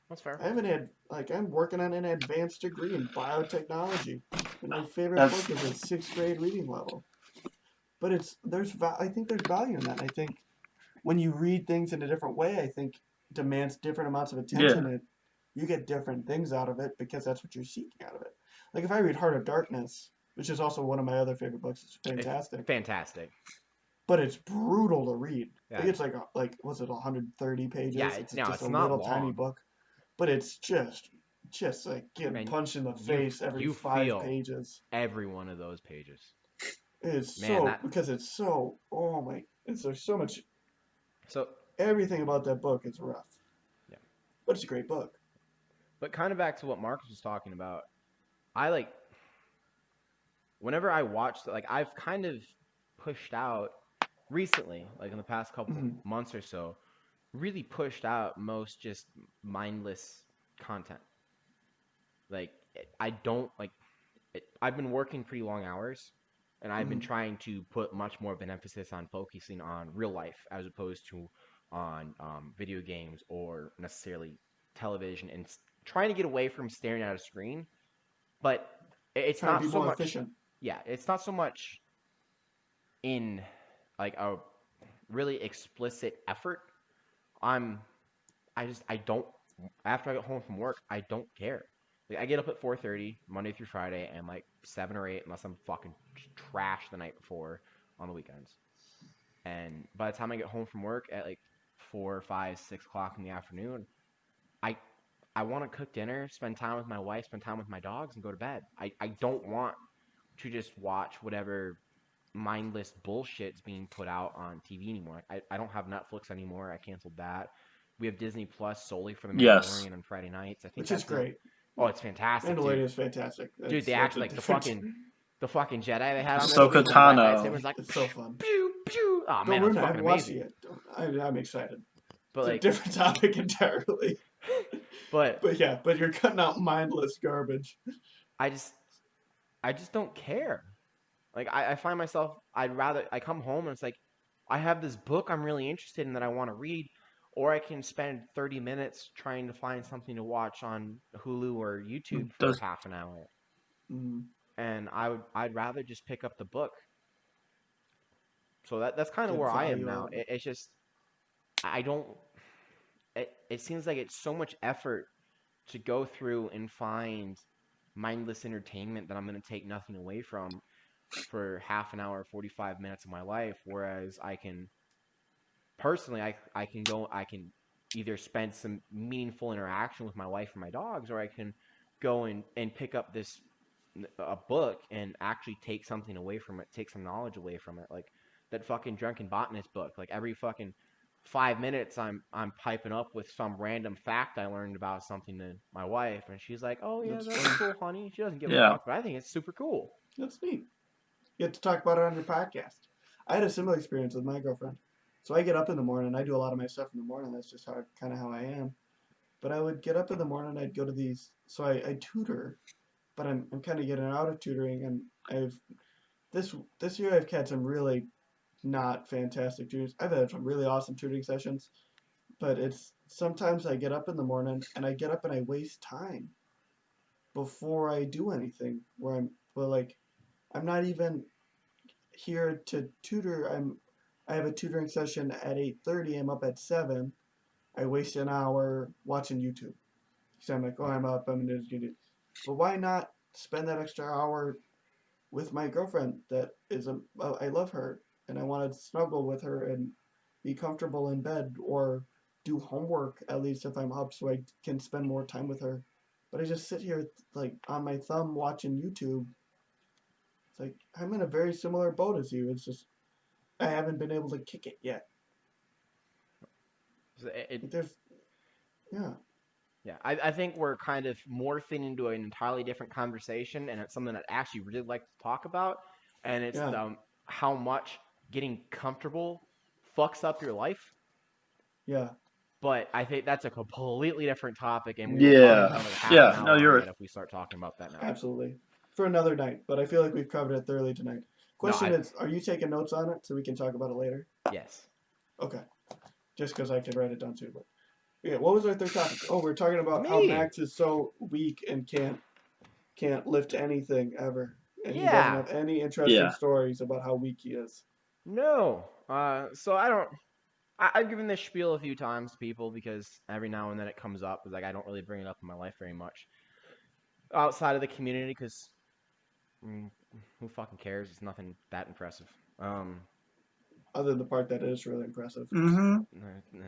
That's fair. I haven't had like I'm working on an advanced degree in biotechnology, and my favorite That's book is a sixth grade reading level. But I think there's value in that. I think when you read things in a different way, I think demands different amounts of attention yeah. and you get different things out of it because that's what you're seeking out of it. Like if I read Heart of Darkness, which is also one of my other favorite books, it's It's fantastic, fantastic. but it's brutal to read. Like Yeah, it's like was it 130 yeah. pages? It's No, just a it's not little tiny long, book, but it's just like getting and punched in the face every you 5 pages. every one of those pages. It's Man, so that because it's so oh my there's so much so everything about that book is rough. yeah. But it's a great book. But kind of back to what Marcus was talking about. I like whenever I watch like I've kind of pushed out recently, like in the past couple Mhm. months or so, really pushed out most just mindless content. Like I don't like I've been working pretty long hours, and I've been Mhm. trying to put much more of an emphasis on focusing on real life as opposed to on video games or necessarily television, and trying to get away from staring at a screen. But it's Trying to not be so more much. efficient. Yeah, it's not so much in like a really explicit effort. I'm I don't after I get home from work, I don't care. Like I get up at 4:30 Monday through Friday and like 7 or 8 unless I'm fucking trash the night before on the weekends. And by the time I get home from work at like 4, 5, 6 o'clock in the afternoon, I I want to cook dinner, spend time with my wife, spend time with my dogs, and go to bed. I don't want to just watch whatever mindless bullshit's being put out on TV anymore. I don't have Netflix anymore. I canceled that. We have Disney Plus solely for The Yes. Mandalorian on Friday nights. I think Which is that's the only. great. Oh, it's fantastic, dude. Mandalorian is fantastic. Dude, they That's actually a like different. the fucking Jedi they had on there Ahsoka swinging those red Tano. lightsabers like It's so fun. pew pew. Oh Don't man, that's ruin it. I fucking haven't watched amazing. it yet. I'm excited. But It's a like, different topic entirely. but But yeah, but you're cutting out mindless garbage. I just I just don't care. Like I find myself I'd rather I come home and it's like I have this book I'm really interested in that I want to read, or I can spend 30 minutes trying to find something to watch on Hulu or YouTube for Does half an hour. Mm, And I'd rather just pick up the book. So that's kind of get where I am value now. out of it. It's just I don't it seems like it's so much effort to go through and find mindless entertainment that I'm going to take nothing away from for half an hour, 45 minutes of my life, whereas I can personally I can go I can either spend some meaningful interaction with my wife and my dogs, or I can go and pick up a book and actually take something away from it, take some knowledge away from it. Like that fucking Drunken Botanist book. Like every fucking 5 minutes, I'm piping up with some random fact I learned about something to my wife, and she's like, "Oh yeah, That's that's fun. cool, honey." She doesn't give a Yeah. fuck, but I think it's super cool. That's neat. You get to talk about it on your podcast. I had a similar experience with my girlfriend. So I get up in the morning. I do a lot of my stuff in the morning. That's just kind of how I am. But I would get up in the morning. I'd go to these. So I tutor, but I'm kind of getting out of tutoring, and I've this year I've had some really not fantastic tutors. I've had some really awesome tutoring sessions, but it's sometimes I get up in the morning and I get up and I waste time before I do anything. Like I'm not even here to tutor. I have a tutoring session at 8:30. I'm up at 7. I waste an hour watching YouTube. So I'm like, oh, I'm up. I'm gonna do YouTube. But why not spend that extra hour with my girlfriend? I love her and I want to snuggle with her and be comfortable in bed or do homework at least if I'm up so I can spend more time with her. But I just sit here like on my thumb watching YouTube. It's like I'm in a very similar boat as you. It's just I haven't been able to kick it yet. Like there's, yeah, Yeah, I think we're kind of morphing into an entirely different conversation, and it's something I'd actually really like to talk about, and it's yeah, how much getting comfortable fucks up your life. yeah. But I think that's a completely different topic, and we will probably spend like half an Yeah. hour No, on you're it if we start talking about that now. Absolutely. For another night, but I feel like we've covered it thoroughly tonight. No, Question is, are you taking notes on it so we can talk about it later? yes. Okay. Just because I can write it down too. But yeah, what was our third topic? Oh, we're talking about how Me. Max is so weak and can't lift anything ever, and he doesn't Yeah. have any interesting Yeah. stories about how weak he is. No. So I don't. I've given this spiel a few times to people because every now and then it comes up. Like I don't really bring it up in my life very much outside of the community because who fucking cares? It's nothing that impressive. Other than the part that is really impressive. Mm-hmm.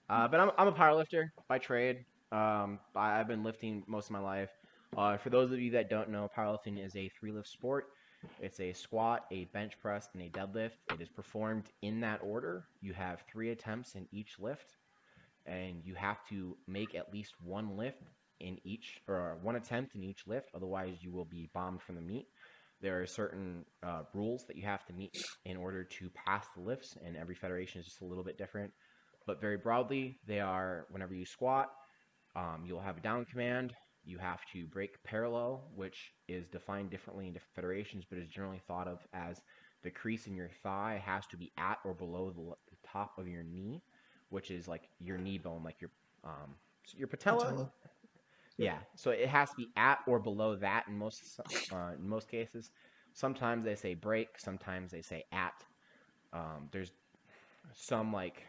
But I'm a powerlifter by trade. I've been lifting most of my life. For those of you that don't know, powerlifting is a 3-lift sport. It's a squat, a bench press, and a deadlift. It is performed in that order. You have 3 attempts in each lift, and you have to make at least one lift in each, or one attempt in each lift. Otherwise, you will be bombed from the meet. There are certain rules that you have to meet in order to pass the lifts, and every federation is just a little bit different. But very broadly, they are whenever you squat, you'll have a down command. You have to break parallel, which is defined differently in different federations, but is generally thought of as the crease in your thigh has to be at or below the top of your knee, which is like your knee bone, like your patella. Yeah, so it has to be at or below that in most cases. Sometimes they say break, sometimes they say at. There's some like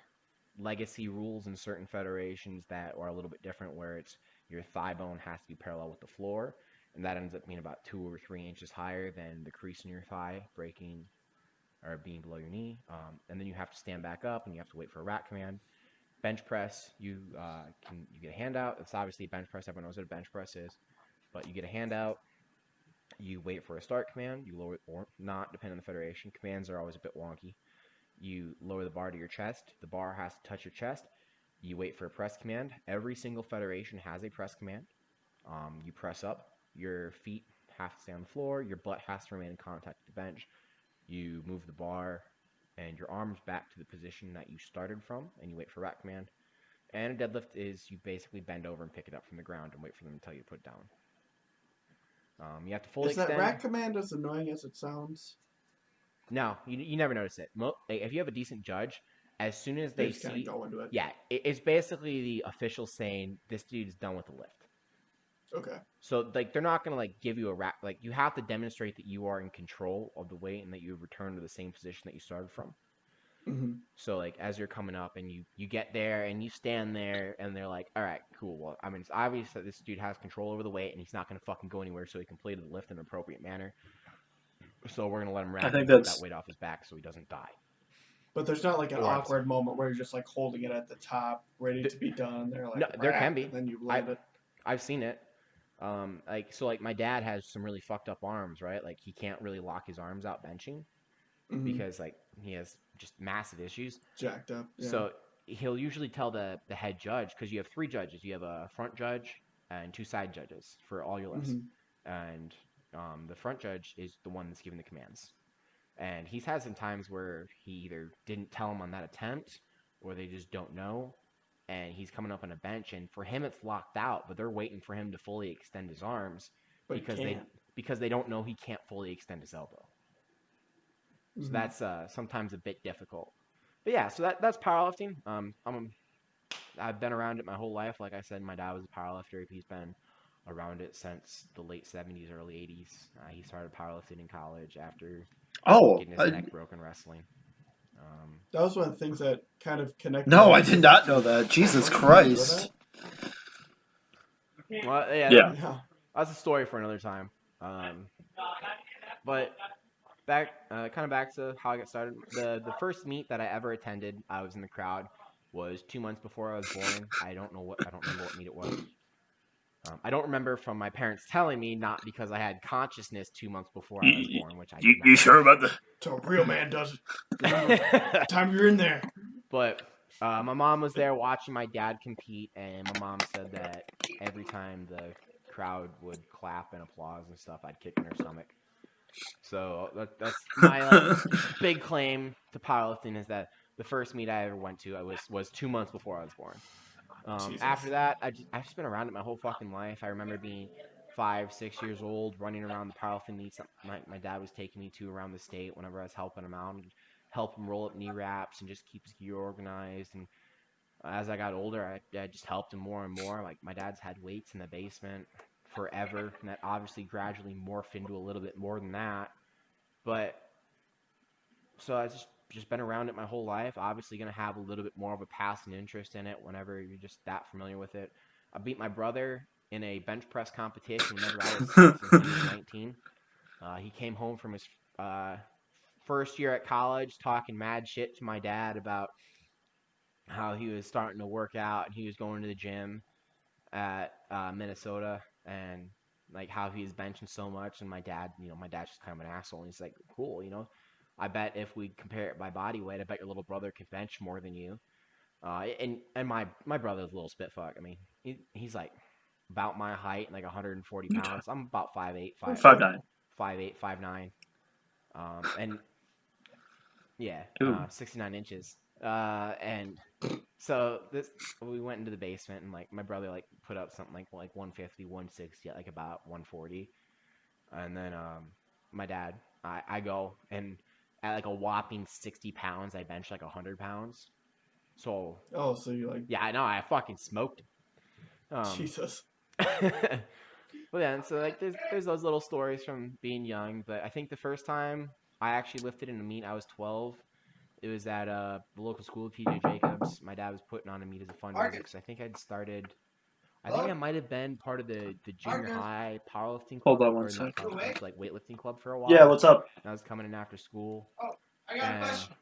legacy rules in certain federations that are a little bit different, where it's your thigh bone has to be parallel with the floor, and that ends up being about 2 or 3 inches higher than the crease in your thigh breaking or being below your knee. And then you have to stand back up, and you have to wait for a rack command. Bench press, you get a handout. It's obviously a bench press. Everyone knows what a bench press is, but you get a handout. You wait for a start command. You lower it or not, depending on the federation. Commands are always a bit wonky. You lower the bar to your chest. The bar has to touch your chest. You wait for a press command. Every single federation has a press command. You press up. Your feet have to stay on the floor. Your butt has to remain in contact with the bench. You move the bar and your arms back to the position that you started from, and you wait for rack command. And a deadlift is you basically bend over and pick it up from the ground and wait for them to tell you to put it down. You have to fully extend. Is that rack command as annoying as it sounds? No, you never notice it. If you have a decent judge, as soon as they just kind see, of go into it. yeah, it's basically the official saying this dude is done with the lift. Okay. So like they're not gonna like give you a rack. Like you have to demonstrate that you are in control of the weight and that you return to the same position that you started from. Mm-hmm. So like as you're coming up and you get there and you stand there and they're like, all right, cool. Well, I mean it's obvious that this dude has control over the weight and he's not gonna fucking go anywhere, so he completed the lift in an appropriate manner. So we're gonna let him rack and get that weight off his back so he doesn't die. But there's not like an awkward moment where you're just like holding it at the top, ready to be done. They're like, no, there can be. And then you land it. I've seen it. Like my dad has some really fucked up arms, right? Like he can't really lock his arms out benching because like he has just massive issues. Jacked up. Yeah. So he'll usually tell the head judge, because you have three judges. You have a front judge and two side judges for all your lifts, and the front judge is the one that's giving the commands. And he's had some times where he either didn't tell him on that attempt, or they just don't know, and he's coming up on a bench, and for him it's locked out, but they're waiting for him to fully extend his arms But because they don't know he can't fully extend his elbow. So that's sometimes a bit difficult. But yeah, so that's powerlifting. I've been around it my whole life. Like I said, my dad was a powerlifter. He's been around it since the late 70s, early 80s. He started powerlifting in college after getting his neck broken wrestling. That was one of the things that kind of connected. No, I did not know that. Jesus Christ. Well, Yeah. That's a story for another time. But back to how I got started. The first meet that I ever attended, I was in the crowd, was 2 months before I was born. I don't remember what meet it was. I don't remember from my parents telling me, not because I had consciousness 2 months before I was born, which I did not. You sure about that? So a real man does it. Remember, time you're in there. But my mom was there watching my dad compete, and my mom said that every time the crowd would clap and applause and stuff, I'd kick in her stomach. So that's my big claim to powerlifting, is that the first meet I ever went to was 2 months before I was born. After that, I've just been around it my whole fucking life. I remember being 5, 6 years old, running around the powerlifting meets my dad was taking me to around the state whenever I was helping him out, and help him roll up knee wraps and just keep his gear organized. And as I got older, I just helped him more and more. Like, my dad's had weights in the basement forever, and that obviously gradually morphed into a little bit more than that. But so I just been around it my whole life. Obviously going to have a little bit more of a passing interest in it whenever you're just that familiar with it. I beat my brother in a bench press competition whenever I was 6 and he was 19. He came home from his first year at college talking mad shit to my dad about how he was starting to work out and he was going to the gym at Minnesota, and like how he was benching so much. And my dad's just kind of an asshole, and he's like, cool, I bet if we compare it by body weight, I bet your little brother can bench more than you. And my brother's a little spit fuck. I mean, he's like about my height, like 140 pounds. I'm about 5'8", 5'9". 5'8", 5'9". And yeah, 69 inches. And so we went into the basement, and like my brother like put up something like 150, 160, like about 140. And then my dad, I go, and at like a whopping 60 pounds, I bench like 100 pounds. So so you like, yeah, I know, I fucking smoked him. Jesus. Well, yeah, and so like there's those little stories from being young. But I think the first time I actually lifted in a meet, I was 12. It was at the local school, PJ Jacobs. My dad was putting on a meet as a fundraiser, because I think I might have been part of the junior high powerlifting club. Hold on one or sec. like weightlifting club for a while. Yeah, what's up? And I was coming in after school. I got a question.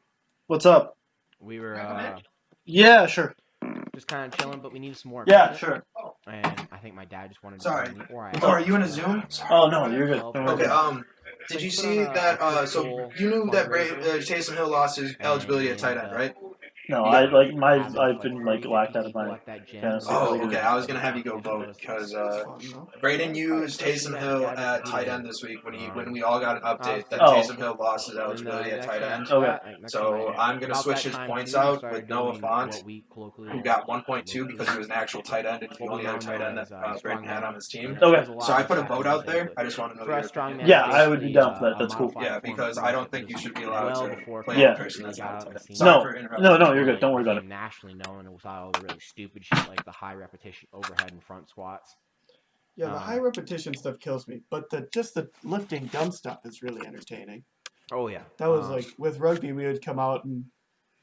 What's up? We were Yeah, sure. just kind of chilling, but we needed some more Yeah, equipment. sure. And I think my dad just wanted to Sorry. tell me, or Oh, are you in a Zoom? Oh, no, you're good. Okay, did you see that, so you knew that Taysom Hill lost his eligibility at tight end, right? No, Yeah. I've been like locked out of my fantasy. Oh, okay, I was gonna have you go vote, because Braden used Taysom Hill at tight end this week when we all got an update that Taysom Hill lost his eligibility at tight end. Okay. So I'm gonna switch his points out with Noah Font, who got 1.2 because he was an actual tight end and he only had a tight end that Braden had on his team. Okay. So I put a vote out there. I just want to know your opinion. Yeah, I would be down for that. That's cool. Yeah, because I don't think you should be allowed to play Yeah. a person that's not tight end. No, Sorry for interrupting. No, you're good. Don't worry about it. Nationally known, with all the really stupid shit like the high repetition overhead and front squats. Yeah, the high repetition stuff kills me, but the lifting dumb stuff is really entertaining. Oh yeah, That was like with rugby, we would come out and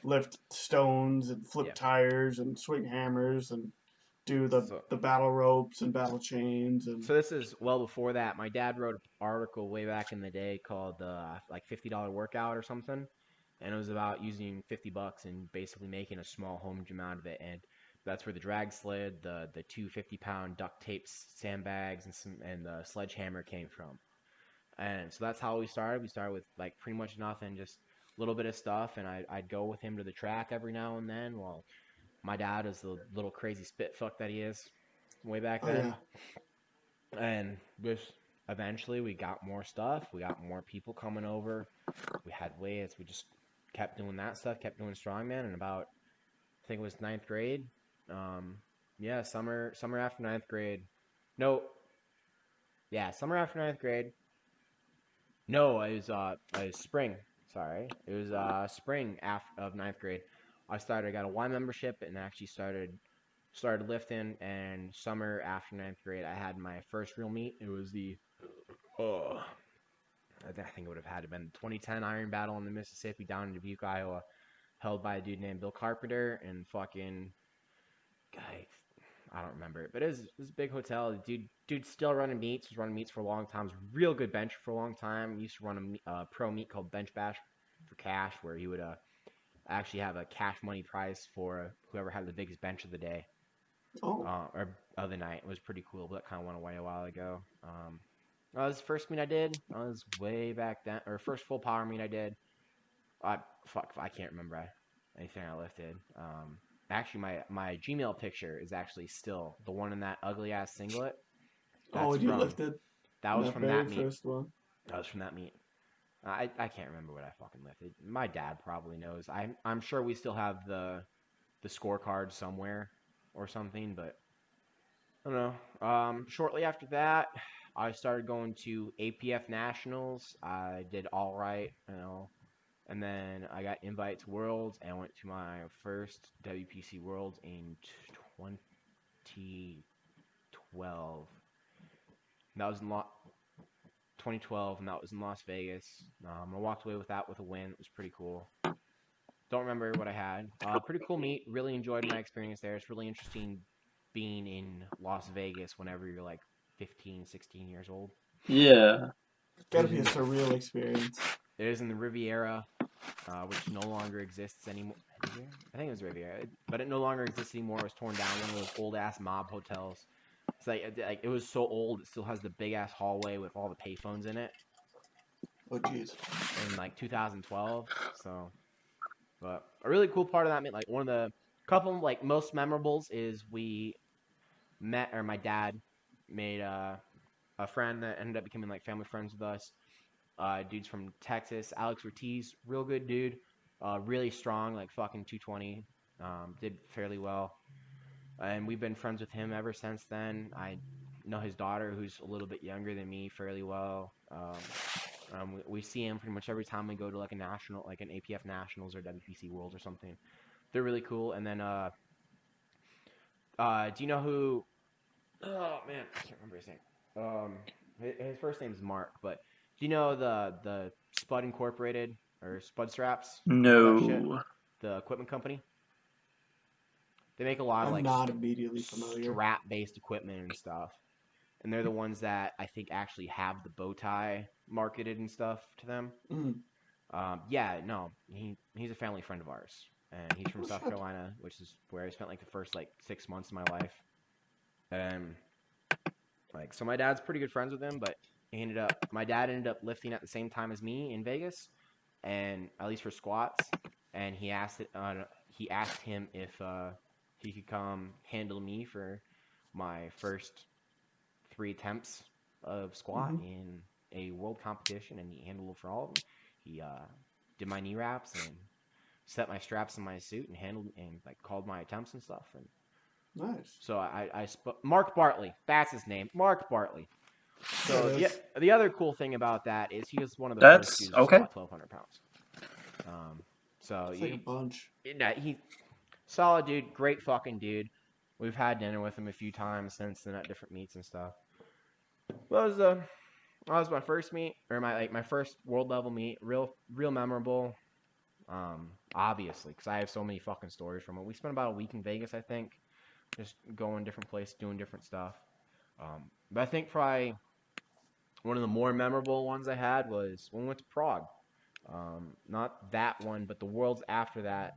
lift stones and flip tires and swing hammers and do the battle ropes and battle chains. And so this is well before that. My dad wrote an article way back in the day called like $50 workout or something, and it was about using $50 and basically making a small home gym out of it. And That's where the drag sled, the 250-pound duct tape sandbags, and the sledgehammer came from. And so that's how we started. We started with like pretty much nothing, just a little bit of stuff, and I'd go with him to the track every now and then. Well, my dad is the little crazy spit fuck that he is way back Oh then. yeah. And just eventually we got more stuff. We got more people coming over. We had weights. We just kept doing that stuff, kept doing strongman. And about, I think it was ninth grade. Yeah, summer after ninth grade. No, yeah, summer after ninth grade. No, it was spring. Sorry, it was spring of ninth grade. I got a Y membership and actually started lifting. And summer after ninth grade, I had my first real meet. It was I think it would have had to been the 2010 Iron Battle in the Mississippi down in Dubuque, Iowa, held by a dude named Bill Carpenter and fucking guy. I don't remember it, but it was a big hotel. Dude still running meets. Was running meets for a long time. Was a real good bencher for a long time. Used to run a pro meet called Bench Bash for cash, where he would actually have a cash money prize for whoever had the biggest bench of the day. Oh. Or of the night. It was pretty cool, but that kind of went away a while ago. That was the first meet I did. That was way back then, or first full power meet I did. I can't remember anything I lifted. Actually, my Gmail picture is actually still the one in that ugly ass singlet. You lifted? That was from that meet. First one. That was from that meet. I can't remember what I fucking lifted. My dad probably knows. I'm sure we still have the scorecard somewhere or something, but I don't know. Shortly after that, I started going to APF Nationals. I did all right, and then I got invited to Worlds, and I went to my first WPC Worlds in 2012. That was in 2012, and that was in Las Vegas. I walked away with that with a win. It was pretty cool. Don't remember what I had. Pretty cool meet. Really enjoyed my experience there. It's really interesting being in Las Vegas whenever you're like 15, 16 years old. Yeah. Gotta be a surreal experience. It is in the Riviera, which no longer exists anymore. I think it was Riviera, but it no longer exists anymore. It was torn down. One of those old ass mob hotels. It's like it was so old. It still has the big ass hallway with all the payphones in it. Oh jeez. In like 2012. So, but a really cool part of that, like one of the couple like most memorables is we met, or my dad made a friend that ended up becoming like family friends with us. Dude's from Texas, Alex Ortiz, real good dude, really strong, like fucking 220, did fairly well, and we've been friends with him ever since then. I know his daughter, who's a little bit younger than me, fairly well. We see him pretty much every time we go to like a national, like an APF Nationals or WPC Worlds or something. They're really cool. And then, do you know who? Oh man, I can't remember his name. His first name is Mark, but do you know the Spud Incorporated or Spud Straps? No. The equipment company. They make a lot of I'm not immediately familiar. strap-based equipment and stuff, and they're the ones that I think actually have the bow tie marketed and stuff to them. Yeah, no, he's a family friend of ours, and he's from South Carolina, which is where I spent like the first like 6 months of my life. And like, so my dad's pretty good friends with him, but my dad ended up lifting at the same time as me in Vegas, and at least for squats. And he asked him if he could come handle me for my first 3 attempts of squat in a world competition, and he handled it for all of them. He did my knee wraps and set my straps in my suit and handled and like called my attempts and stuff. And nice. so Mark Bartley, that's his name, Mark Bartley. So the other cool thing about that is he was one of the first dudes to squat 1,200 pounds. So it's like a bunch. He solid dude, great fucking dude. We've had dinner with him a few times since then at different meets and stuff. That was my first meet, or my first world level meet. Real memorable. Obviously, because I have so many fucking stories from it. We spent about a week in Vegas, I think, just going different places, doing different stuff. But I think probably one of the more memorable ones I had was when we went to Prague. Not that one, but the Worlds after that,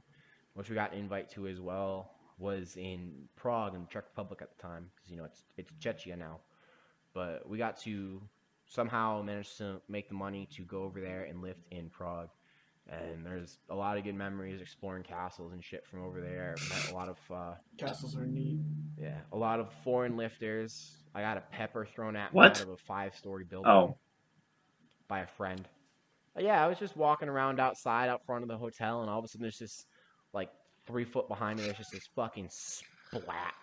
which we got an invite to as well. was in Prague in the Czech Republic at the time, because it's Czechia now. But we got to somehow manage to make the money to go over there and lift in Prague. And there's a lot of good memories exploring castles and shit from over there. Met a lot of Castles are neat. yeah, a lot of foreign lifters. I got a pepper thrown at me What? out of a 5-story building Oh, by a friend. Yeah, I was just walking around outside out front of the hotel, and all of a sudden there's this, like, 3 foot behind me, there's just this fucking splat.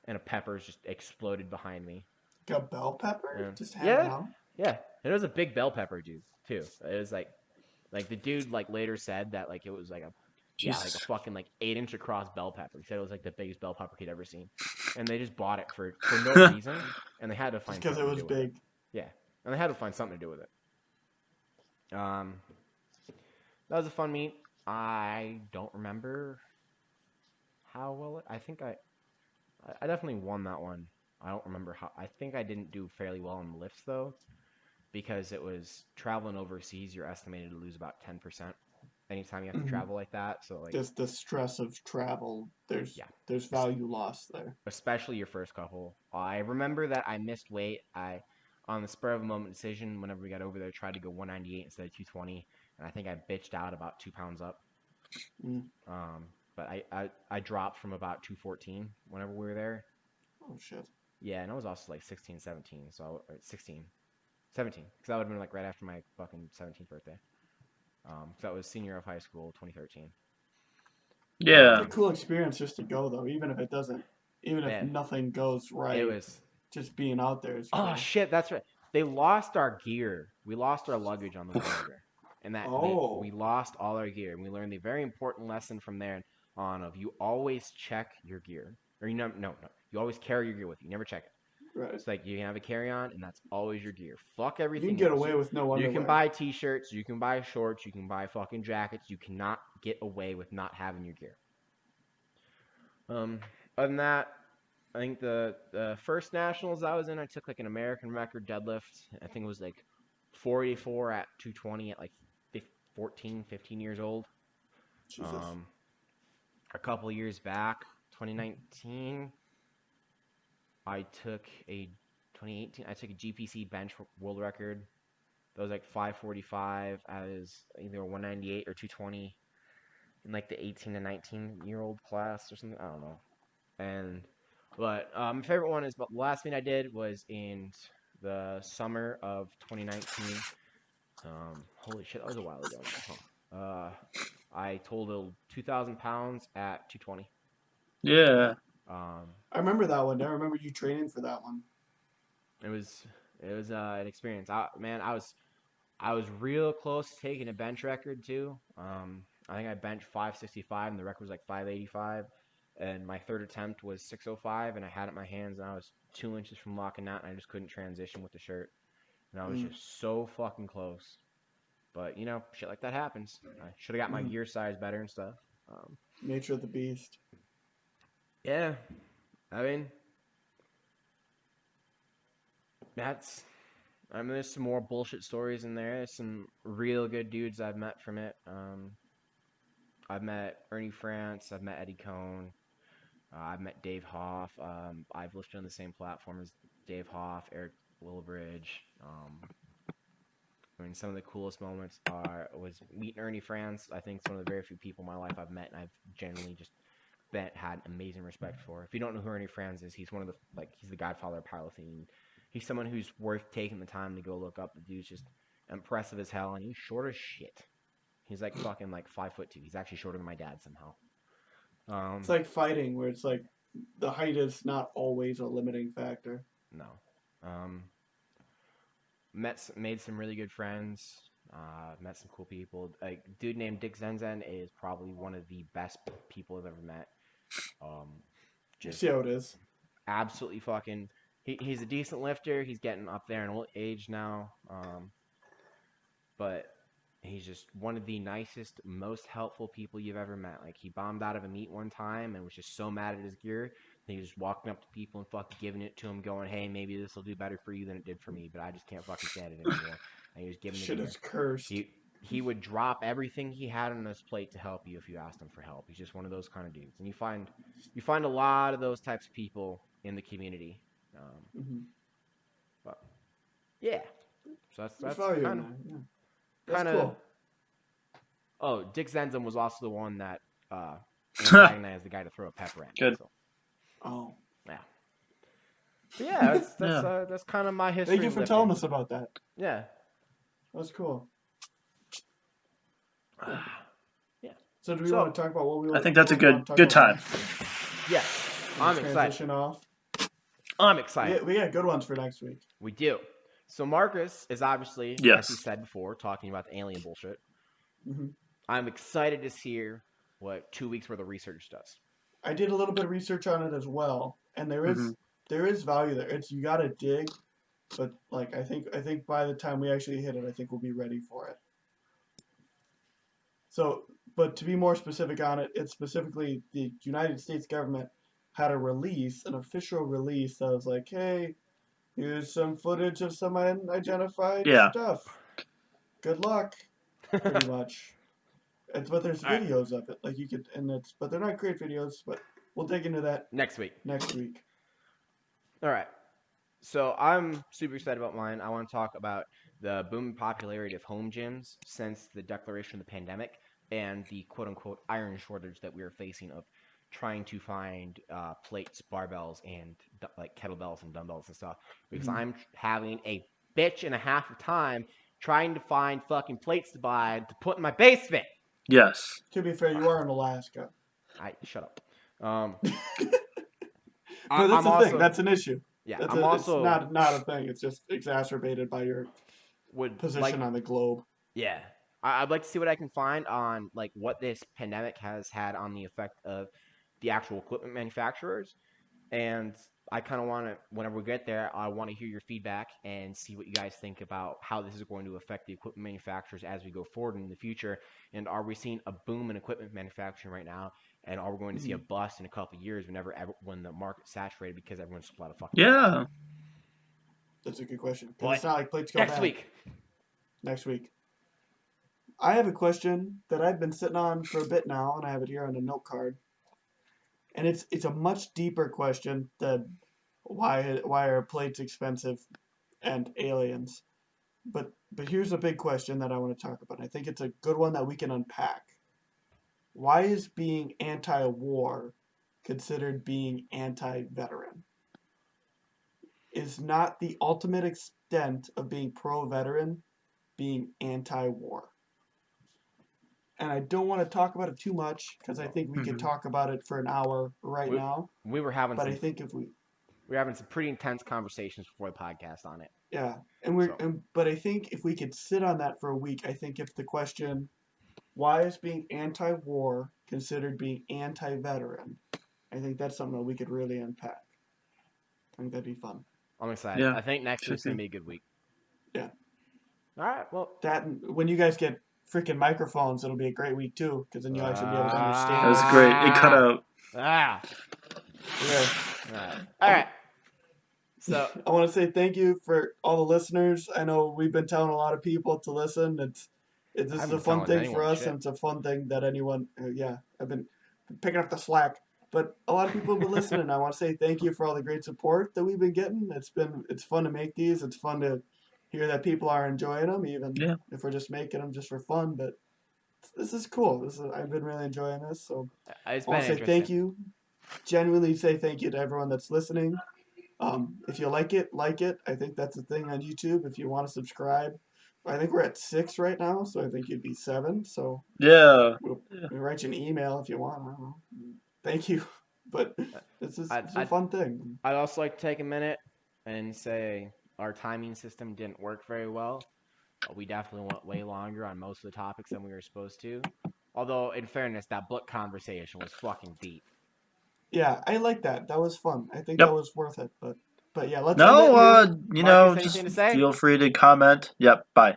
And a pepper's just exploded behind me. Like a bell pepper? Yeah. Just hanging Yeah. out? Yeah. It was a big bell pepper, dude, too. It was like the dude, like, later said that, like, it was like a Jesus. fucking, like, 8-inch across bell pepper. He said it was, like, the biggest bell pepper he'd ever seen. And they just bought it for no reason, and they had to find Because it something was to do with it. big. Yeah, and they had to find something to do with it. That was a fun meet. I don't remember how well it. I think I definitely won that one. I don't remember how. I think I didn't do fairly well in the lifts though, because it was traveling overseas. You're estimated to lose about 10% anytime you have to travel like that. So like, Just the stress of travel. There's Yeah. there's value lost there. especially your first couple. I remember that I missed weight. On the spur of a moment decision, whenever we got over there, tried to go 198 instead of 220, and I think I bitched out about 2 pounds up. Mm. But I dropped from about 214 whenever we were there. Oh shit. Yeah, and I was also like 16, 17, so 16, 17, because that would have been like right after my fucking 17th birthday. So that was senior of high school, 2013. Yeah. It's a cool experience just to go though, even if it doesn't, even if Man. nothing goes right. It was. Just being out there is Oh cool. shit, that's right. They lost our gear. We lost our luggage on the way over. And that we lost all our gear. And we learned a very important lesson from there on of you always check your gear. Or no. You always carry your gear with you. You never check it. Right. It's like you can have a carry-on and that's always your gear. Fuck You everything can get else. away with no underwear. You can buy t-shirts, you can buy shorts, you can buy fucking jackets. You cannot get away with not having your gear. Other than that, I think the first nationals I was in, I took like an American record deadlift. I think it was like 484 at 220 at like 15 years old. Jesus. A couple of years back, 2019, I took a 2018. I took a GPC bench world record. That was like 545 as either 198 or 220 in like the 18 to 19-year-old class or something. I don't know. But my favorite one is, but the last thing I did was in the summer of 2019. Holy shit, that was a while ago. Huh? I totaled 2,000 pounds at 220. Yeah. I remember that one. I remember you training for that one. It was an experience. I was real close to taking a bench record too. I think I benched 565 and the record was like 585. And my third attempt was 605, and I had it in my hands, and I was 2 inches from locking out, and I just couldn't transition with the shirt. And I was just so fucking close. But, shit like that happens. I should have got my gear size better and stuff. Nature of the beast. Yeah. I mean, there's some more bullshit stories in there. There's some real good dudes I've met from it. I've met Ernie France. I've met Eddie Cohn. I've met Dave Hoff. I've lifted on the same platform as Dave Hoff, Eric Willbridge. Some of the coolest moments was meeting Ernie France. I think it's one of the very few people in my life I've met, and I've generally just had amazing respect for. If you don't know who Ernie France is, he's one of the he's the godfather of powerlifting. He's someone who's worth taking the time to go look up. The dude's just impressive as hell, and he's short as shit. He's like fucking like 5'2". He's actually shorter than my dad somehow. It's like fighting, where it's like the height is not always a limiting factor. No. Made some really good friends. Met some cool people. Like dude named Dick Zenzen is probably one of the best people I've ever met. Just see how it is. Absolutely fucking. He's a decent lifter. He's getting up there in old age now. But he's just one of the nicest, most helpful people you've ever met. Like, he bombed out of a meet one time and was just so mad at his gear. He was just walking up to people and fucking giving it to him, going, hey, maybe this will do better for you than it did for me, but I just can't fucking stand it anymore. And he was giving Shit it is cursed. he would drop everything he had on his plate to help you if you asked him for help. He's just one of those kind of dudes, and you find a lot of those types of people in the community. But yeah, so that's kind of cool. Oh, Dick Zenzum was also the one that antagonized the guy to throw a pepper at. Good. So. Oh. Yeah. But yeah, that's kind of my history. Thank you for telling us about that. Yeah. That's cool. Yeah. So do we want to talk about what we want? I think that's a good time. Yeah. I'm excited. Transition off. I'm excited. Yeah, we got good ones for next week. We do. So Marcus is obviously, as he said before, talking about the alien bullshit. Mm-hmm. I'm excited to hear what 2 weeks worth of research does. I did a little bit of research on it as well, and there is value there. You got to dig, but like I think by the time we actually hit it, I think we'll be ready for it. So, but to be more specific on it, it's specifically the United States government had an official release that was like, hey, here's some footage of some unidentified stuff. Good luck, pretty much. But there's videos of it, like you could, but they're not great videos. But we'll dig into that next week. All right. So I'm super excited about mine. I want to talk about the booming popularity of home gyms since the declaration of the pandemic and the quote-unquote iron shortage that we are facing of trying to find plates, barbells, and like kettlebells and dumbbells and stuff. Because I'm having a bitch and a half of time trying to find fucking plates to buy to put in my basement. Yes. To be fair, you are in Alaska. Shut up. But that's the thing. That's an issue. Yeah, it's not a thing. It's just exacerbated by your position on the globe. Yeah, I'd like to see what I can find on like what this pandemic has had on the effect of the actual equipment manufacturers, and I kind of want to, whenever we get there, I want to hear your feedback and see what you guys think about how this is going to affect the equipment manufacturers as we go forward in the future. And are we seeing a boom in equipment manufacturing right now? And are we going to see a bust in a couple of years when the market's saturated because everyone's supplying a fucking plates? That's a good question. It's not like plates go next bad. Next week. I have a question that I've been sitting on for a bit now, and I have it here on a note card. And it's a much deeper question than why are plates expensive and aliens. But here's a big question that I want to talk about. I think it's a good one that we can unpack. Why is being anti-war considered being anti-veteran? Is not the ultimate extent of being pro-veteran being anti-war? And I don't want to talk about it too much because I think we could talk about it for an hour now. We were having, but I think if we were having some pretty intense conversations before the podcast on it. Yeah, but I think if we could sit on that for a week, I think if the question, why is being anti-war considered being anti-veteran, I think that's something that we could really unpack. I think that'd be fun. I'm excited. Yeah. I think next week's gonna be a good week. Yeah. All right. Well, when you guys get freaking microphones, it'll be a great week too, because then you'll actually be able to understand. That was great. It cut out. Yeah. All right. So I want to say thank you for all the listeners. I know we've been telling a lot of people to listen. This is a fun thing for us, and it's a fun thing that anyone. I've been picking up the slack, but a lot of people have been listening. I want to say thank you for all the great support that we've been getting. It's fun to make these. It's fun to hear that people are enjoying them, even if we're just making them just for fun. But this is cool. I've been really enjoying this. So I want to say thank you. Genuinely say thank you to everyone that's listening. If you like it, like it. I think that's the thing on YouTube. If you want to subscribe, I think we're at 6 right now, so I think you'd be 7. So we'll write you an email if you want. I don't know. Thank you, but it's a fun thing. I'd also like to take a minute and say our timing system didn't work very well. We definitely went way longer on most of the topics than we were supposed to. Although, in fairness, that book conversation was fucking deep. Yeah, I like that. That was fun. I think that was worth it. But yeah, let's. Just feel free to comment. Yep. Bye.